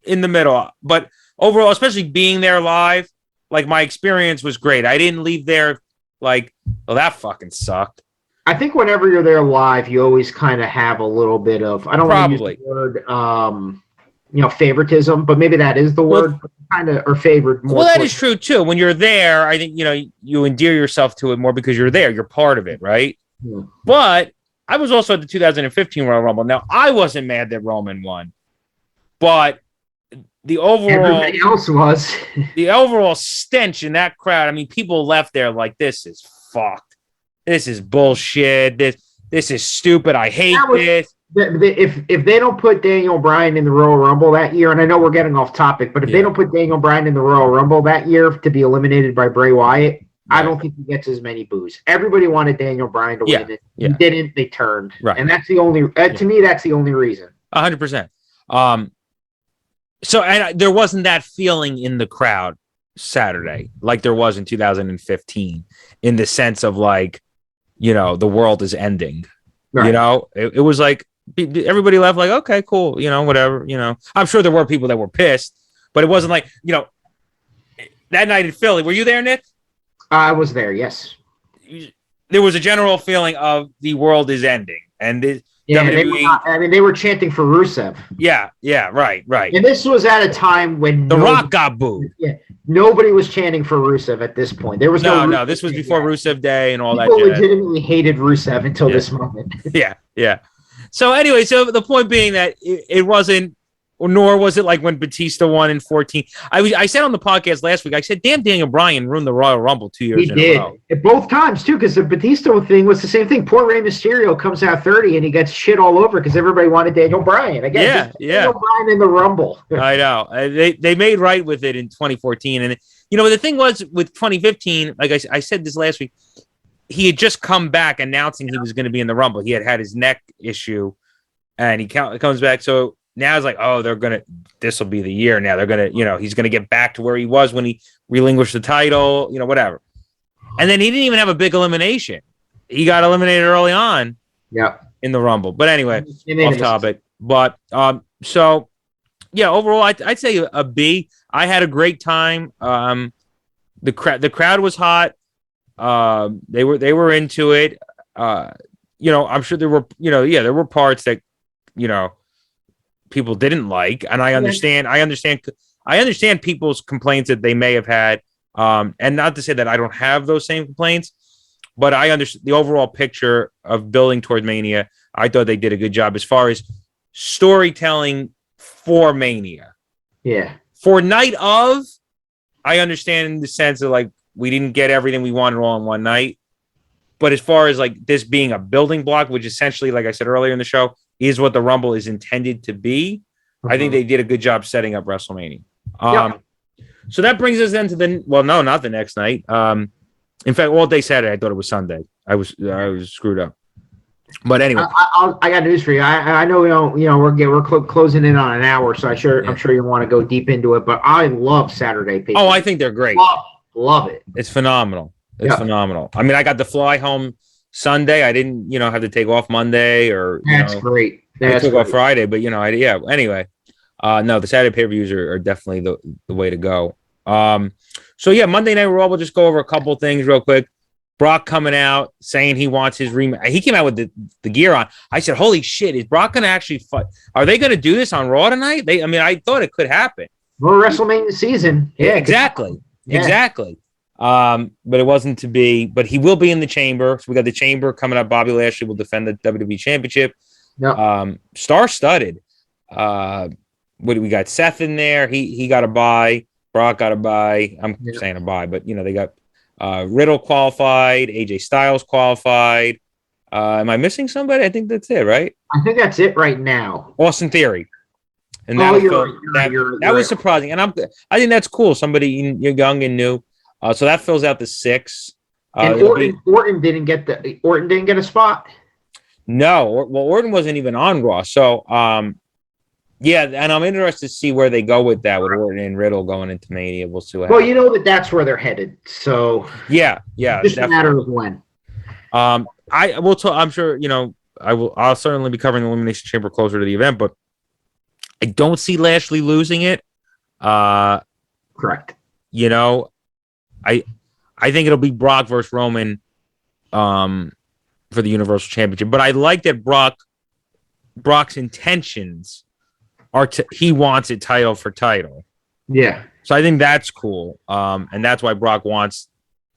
in the middle. But overall, especially being there live, like my experience was great. I didn't leave there like, well, that fucking sucked. I think whenever you're there live, you always kind of have a little bit of, I don't want to use the word, favoritism, but maybe that is the word, kind of, or favored more. Well, that is true too. When you're there, I think, you endear yourself to it more because you're there. You're part of it, right? Yeah. But I was also at the 2015 Royal Rumble. Now, I wasn't mad that Roman won, but the overall, everybody else was. The overall stench in that crowd. I mean, people left there like, this is fucked. This is bullshit. This is stupid. I hate this. If they don't put Daniel Bryan in the Royal Rumble that year, and I know we're getting off topic, but if they don't put Daniel Bryan in the Royal Rumble that year to be eliminated by Bray Wyatt, I don't think he gets as many boos. Everybody wanted Daniel Bryan to win it. He didn't. They turned. Right. And that's the only, to me, that's the only reason. 100%. So and there wasn't that feeling in the crowd Saturday like there was in 2015 in the sense of like, the world is ending. Right. It was like everybody left like, okay, cool, whatever. I'm sure there were people that were pissed, but it wasn't like, that night in Philly. Were you there, Nick? I was there, yes. There was a general feeling of the world is ending. And WWE, they were chanting for Rusev. Yeah, right. And this was at a time when The Rock got booed. Yeah, nobody was chanting for Rusev at this point. There was no. This was before Rusev Day and all that. People legitimately hated Rusev until this moment. Yeah. So anyway, the point being that it wasn't, nor was it like when Batista won in 14. I said on the podcast last week, I said, damn, Daniel Bryan ruined the Royal Rumble 2 years in a row. At both times, too, because the Batista thing was the same thing. Poor Rey Mysterio comes out 30 and he gets shit all over because everybody wanted Daniel Bryan. Again, Daniel Bryan in the Rumble. I know. They made right with it in 2014. And, the thing was with 2015, like I said this last week, he had just come back announcing he was going to be in the Rumble. He had his neck issue and he comes back. So now it's like, oh, this will be the year. Now they're going to, he's going to get back to where he was when he relinquished the title, whatever. And then he didn't even have a big elimination. He got eliminated early on in the Rumble. But anyway, off topic. But overall, I'd say a B. I had a great time. The crowd was hot. They were into it. I'm sure there were, there were parts that, people didn't like, and I understand people's complaints that they may have had, and not to say that I don't have those same complaints, but I understand the overall picture of building toward Mania. I thought they did a good job as far as storytelling for Mania. Yeah. For night of, I understand in the sense of like we didn't get everything we wanted all in one night. But as far as like this being a building block, which essentially, like I said earlier in the show, is what the Rumble is intended to be, I think they did a good job setting up WrestleMania. So that brings us then to not the next night. In fact, all day Saturday, I thought it was Sunday. I was screwed up. But anyway, I got news for you. I know we don't. We're closing in on an hour, so I'm sure you want to go deep into it. But I love Saturday pay. Oh, I think they're great. Love it. It's phenomenal. It's phenomenal. I mean, I got to fly home Sunday. I didn't, have to take off Monday or. That's great. I took off Friday, but Anyway, no, the Saturday pay-per-views are definitely the way to go. So Monday Night Raw. We'll just go over a couple things real quick. Brock coming out saying he wants his rematch. He came out with the gear on. I said, "Holy shit! Is Brock going to actually fight? Are they going to do this on Raw tonight?" I thought it could happen. Well, WrestleMania season. Yeah, exactly. But it wasn't to be. But he will be in the Chamber. So we got the Chamber coming up. Bobby Lashley will defend the WWE Championship. Yep. Star-studded. What do we got? Seth in there. He got a bye. Brock got a bye. I'm saying a bye, but they got Riddle qualified. AJ Styles qualified. Am I missing somebody? I think that's it, right? I think that's it right now. Austin Theory. And that was surprising, and I think that's cool. Somebody young and new. So that fills out the 6. And Orton didn't get a spot. No, Orton wasn't even on Raw. So, and I'm interested to see where they go with that with Orton and Riddle going into Mania. We'll see what happens. Well, that's where they're headed. So yeah, just a matter of when. I will. I'm sure I'll certainly be covering the Elimination Chamber closer to the event, but I don't see Lashley losing it. Correct. I think it'll be Brock versus Roman for the Universal Championship. But I like that Brock's intentions are he wants it title for title. Yeah. So I think that's cool. And that's why Brock wants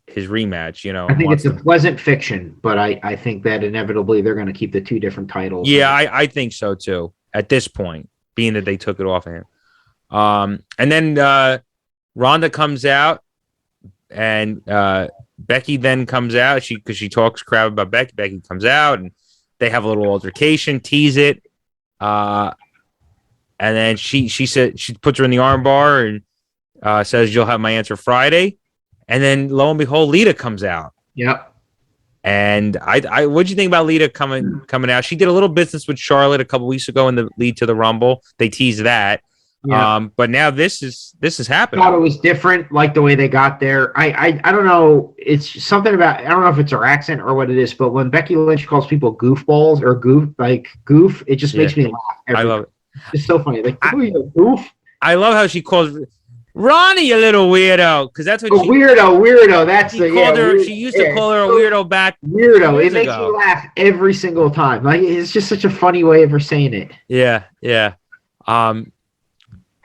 his rematch, I think it's a pleasant fiction, but I think that inevitably they're going to keep the 2 different titles. Yeah, I think so too. At this point, being that they took it off of him. And then Ronda comes out. And Becky then comes out because she talks crap about Becky. Becky comes out and they have a little altercation, tease it, and then she said she puts her in the armbar and says you'll have my answer Friday, and then lo and behold, Lita comes out. Yep. And I what'd you think about Lita coming out? She did a little business with Charlotte a couple weeks ago in the lead to the Rumble. They teased that. Yeah. But now this is happening. I thought it was different, like the way they got there. I don't know. It's something about, I don't know if it's her accent or what it is, but when Becky Lynch calls people goofballs or goof, it just makes me laugh. I love it. It's so funny. Like, goof. I love how she calls Ronnie, you little weirdo, because that's what weirdo. That's she used to call her a weirdo back. Weirdo. It makes me laugh every single time. Like, it's just such a funny way of her saying it. Yeah.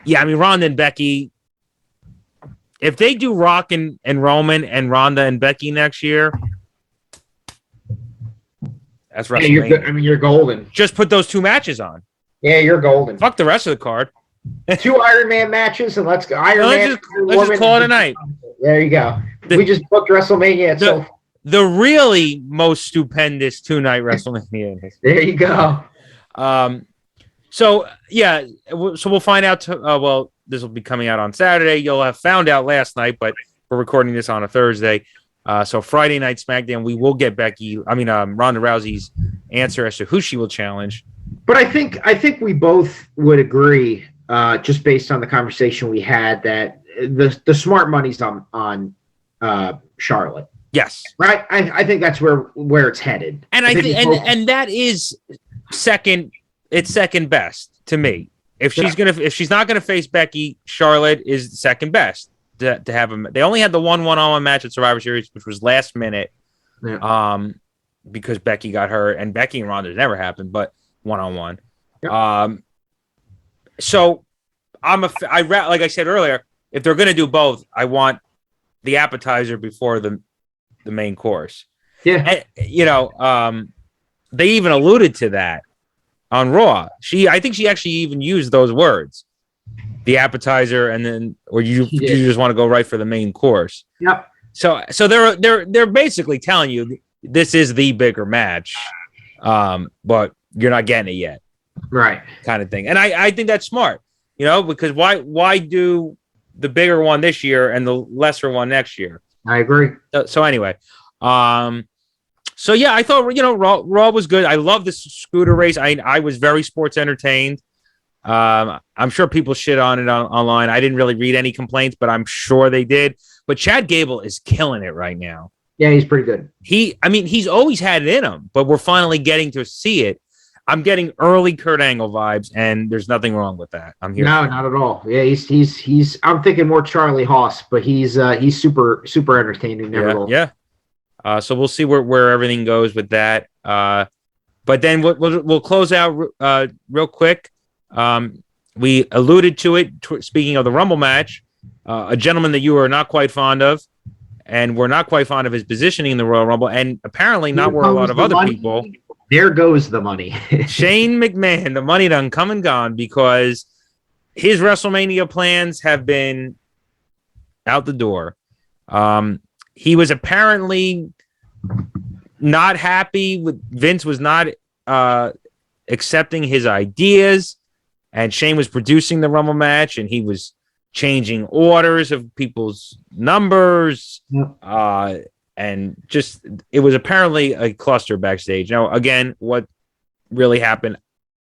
Yeah, I mean, Ronda and Becky, if they do Rock and Roman and Ronda and Becky next year, that's WrestleMania. You're good. You're golden. Just put those 2 matches on. Yeah, you're golden. Fuck the rest of the card. 2 Iron Man matches, and let's go. Let's just call it a night. There you go. We just booked WrestleMania. The really most stupendous 2-night WrestleMania. There you go. So we'll find out. This will be coming out on Saturday. You'll have found out last night, but we're recording this on a Thursday. So Friday night SmackDown, we will get Ronda Rousey's answer as to who she will challenge. But I think we both would agree, just based on the conversation we had, that the smart money's on Charlotte. Yes, right. I think that's where it's headed, and I think and that is second. It's second best to me. If she's not gonna face Becky, Charlotte is second best to have them. They only had the one-on-one match at Survivor Series, which was last minute, because Becky got hurt, and Becky and Ronda never happened, but one-on-one. So like I said earlier, if they're going to do both, I want the appetizer before the main course. Yeah. And, they even alluded to that on Raw. I think she actually even used those words, the appetizer, and then, or you just want to go right for the main course. Yep. So they're basically telling you this is the bigger match, but you're not getting it yet, right? Kind of thing. And I think that's smart, because why do the bigger one this year and the lesser one next year? I agree. So anyway, so yeah, I thought Raw was good. I love this scooter race. I was very sports entertained. I'm sure people shit on it online. I didn't really read any complaints, but I'm sure they did. But Chad Gable is killing it right now. Yeah, he's pretty good. He's always had it in him, but we're finally getting to see it. I'm getting early Kurt Angle vibes, and there's nothing wrong with that. I'm here. No, not at all. Yeah, he's. I'm thinking more Charlie Haas, but he's super entertaining. Yeah. So we'll see where everything goes with that. But then we'll close out real quick. We alluded to it. Speaking of the Rumble match, a gentleman that you are not quite fond of, and we're not quite fond of his positioning in the Royal Rumble, and apparently not where a lot of other people. There goes the money. Shane McMahon, the money done come and gone because his WrestleMania plans have been out the door. He was apparently not happy with Vince was not accepting his ideas, and Shane was producing the Rumble match, and he was changing orders of people's numbers. Yep. And just it was apparently a cluster backstage. Now, again, what really happened,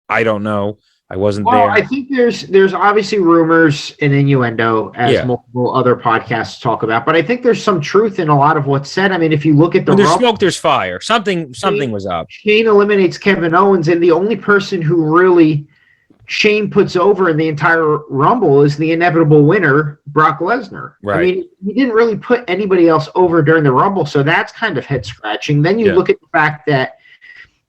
I don't know. I wasn't there. I think there's obviously rumors and innuendo, as multiple other podcasts talk about, but I think there's some truth in a lot of what's said. I mean, if you look at there's smoke, there's fire. Something was up. Shane eliminates Kevin Owens, and the only person who really Shane puts over in the entire Rumble is the inevitable winner, Brock Lesnar. Right. I mean, he didn't really put anybody else over during the Rumble, so that's kind of head scratching. Then you look at the fact that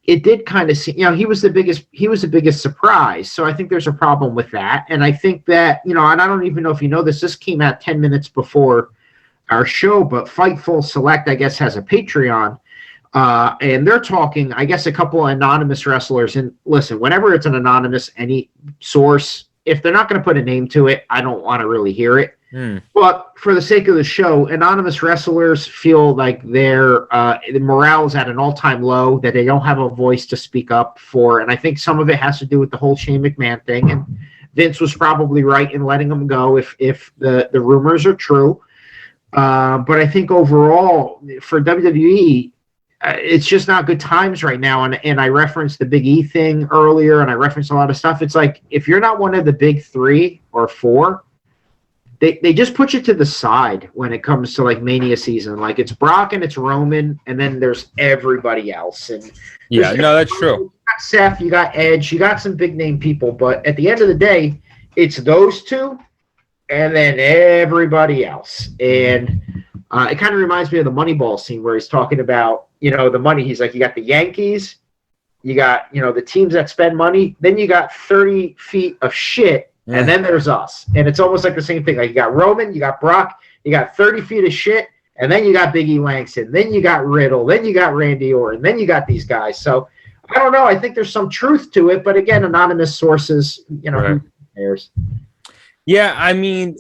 it did kind of seem, he was the biggest surprise. So I think there's a problem with that. And I think that, and I don't even know if you know this came out 10 minutes before our show, but Fightful Select, I guess, has a Patreon. And they're talking, I guess, a couple of anonymous wrestlers. And listen, whenever it's an anonymous, any source, if they're not going to put a name to it, I don't want to really hear it. But for the sake of the show, anonymous wrestlers feel like their morale is at an all-time low, that they don't have a voice to speak up for. And I think some of it has to do with the whole Shane McMahon thing. And Vince was probably right in letting them go if the rumors are true. But I think overall, for WWE, it's just not good times right now. And I referenced the Big E thing earlier, and I referenced a lot of stuff. It's like, if you're not one of the big 3 or 4, they just put you to the side when it comes to like Mania season. Like, it's Brock and it's Roman, and then there's everybody else. And that's true. You got Seth, you got Edge, you got some big name people, but at the end of the day, it's those two and then everybody else. And it kind of reminds me of the Moneyball scene where he's talking about, the money. He's like, you got the Yankees, you got, the teams that spend money, then you got 30 feet of shit. And then there's us. And it's almost like the same thing. Like, you got Roman, you got Brock, you got 30 feet of shit, and then you got Big E Langston, then you got Riddle, then you got Randy Orton, then you got these guys. So, I don't know. I think there's some truth to it. But again, anonymous sources, who cares? Yeah, I mean,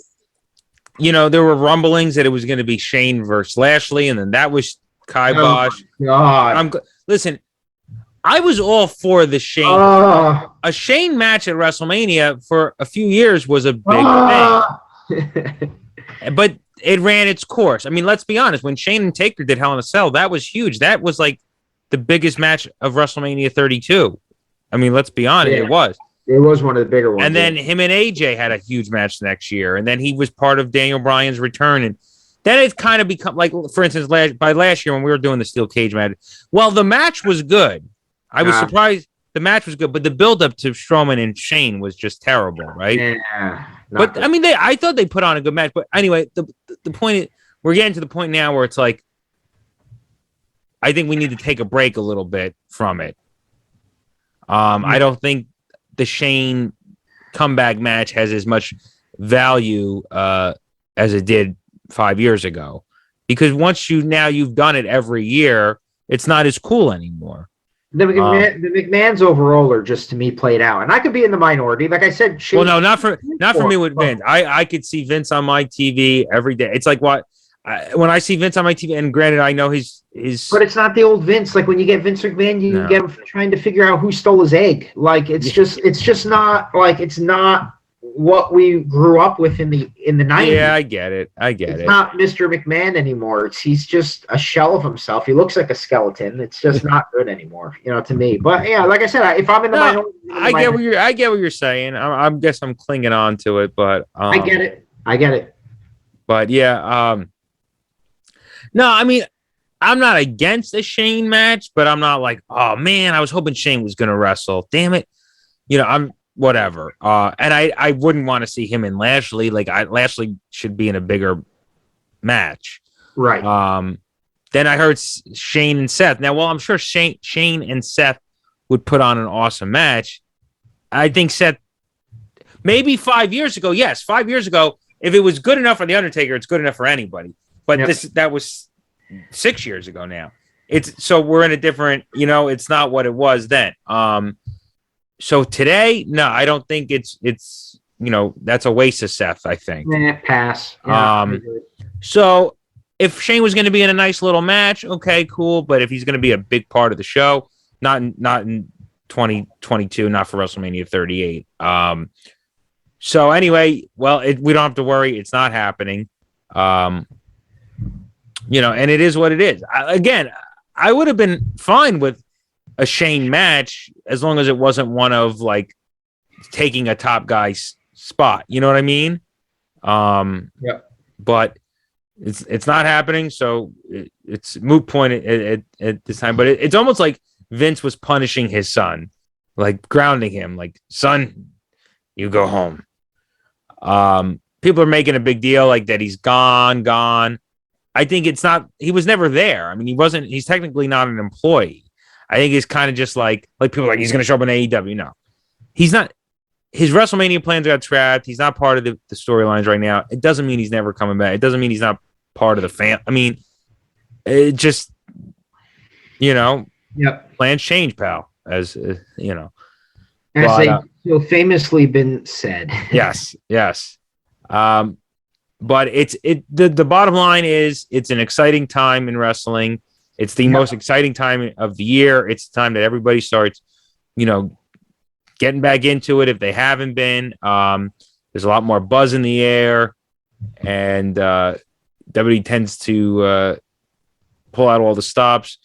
there were rumblings that it was going to be Shane versus Lashley, and then that was kibosh. Oh, God. Listen, I was all for the Shane. A Shane match at WrestleMania for a few years was a big thing. But it ran its course. I mean, let's be honest. When Shane and Taker did Hell in a Cell, that was huge. That was like the biggest match of WrestleMania 32. I mean, let's be honest. Yeah. It was. It was one of the bigger ones. And then him and AJ had a huge match next year. And then he was part of Daniel Bryan's return. And then it's kind of become, like, for instance, by last year when we were doing the steel cage match, well, the match was good. I was surprised the match was good, but the build-up to Strowman and Shane was just terrible, right? Yeah. But, I mean, I thought they put on a good match. But anyway, the point is, we're getting to the point now where it's like, I think we need to take a break a little bit from it. I don't think the Shane comeback match has as much value as it did 5 years ago, because once you've done it every year, it's not as cool anymore. The McMahons overall are just, to me, played out, and I could be in the minority. Like I said, well, no, not for me with Vince. I could see Vince on my TV every day. It's like when I see Vince on my TV, and granted, I know he's. But it's not the old Vince. Like when you get Vince McMahon, you get him trying to figure out who stole his egg. Like it's just not like it's not what we grew up with in the 90s. Yeah, I get it. It's not Mr. McMahon anymore. He's just a shell of himself. He looks like a skeleton. It's just not good anymore, to me. But yeah, like I said, if I'm in the minority, I get what you're saying. I guess I'm clinging on to it, but I get it. But yeah, no, I mean, I'm not against a Shane match, but I'm not like, oh man, I was hoping Shane was going to wrestle. Damn it. I'm whatever. And I wouldn't want to see him and Lashley. Like Lashley should be in a bigger match. Right. Then I heard Shane and Seth. Now, well, I'm sure Shane and Seth would put on an awesome match. I think Seth, maybe 5 years ago. Yes. 5 years ago, if it was good enough for The Undertaker, it's good enough for anybody. But that was 6 years ago now. So we're in a different, it's not what it was then. So today, no, I don't think it's that's a waste of Seth, I think. Pass. Yeah, so if Shane was going to be in a nice little match, okay, cool. But if he's going to be a big part of the show, not in 2022, not for WrestleMania 38. So anyway, well, we don't have to worry. It's not happening. And it is what it is. I would have been fine with a Shane match as long as it wasn't one of like taking a top guy's spot. You know what I mean? Yeah. But it's not happening, so it's moot point at this time. But it's almost like Vince was punishing his son, like grounding him, like, son, you go home. People are making a big deal like that he's gone. I think it's not, he was never there. I mean, he's technically not an employee. I think it's kind of just like people are like, he's going to show up in AEW. No, he's not. His WrestleMania plans got scrapped. He's not part of the storylines right now. It doesn't mean he's never coming back. It doesn't mean he's not part of the fan. I mean, it just, plans change, pal, as As they so famously been said. Yes. But the bottom line is it's an exciting time in wrestling. It's the most exciting time of the year. It's the time that everybody starts, getting back into it if they haven't been. There's a lot more buzz in the air, and WWE tends to pull out all the stops.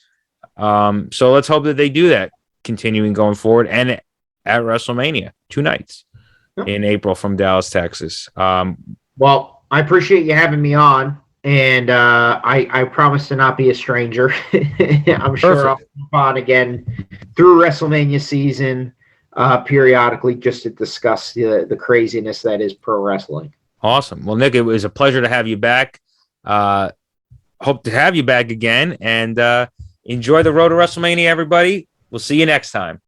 So let's hope that they do that, continuing going forward, and at WrestleMania 2 nights in April from Dallas, Texas. Well, I appreciate you having me on, and I promise to not be a stranger. I'm sure I'll come on again through WrestleMania season periodically just to discuss the craziness that is pro wrestling. Awesome. Well, Nick, it was a pleasure to have you back. Hope to have you back again, and enjoy the road to WrestleMania, everybody. We'll see you next time.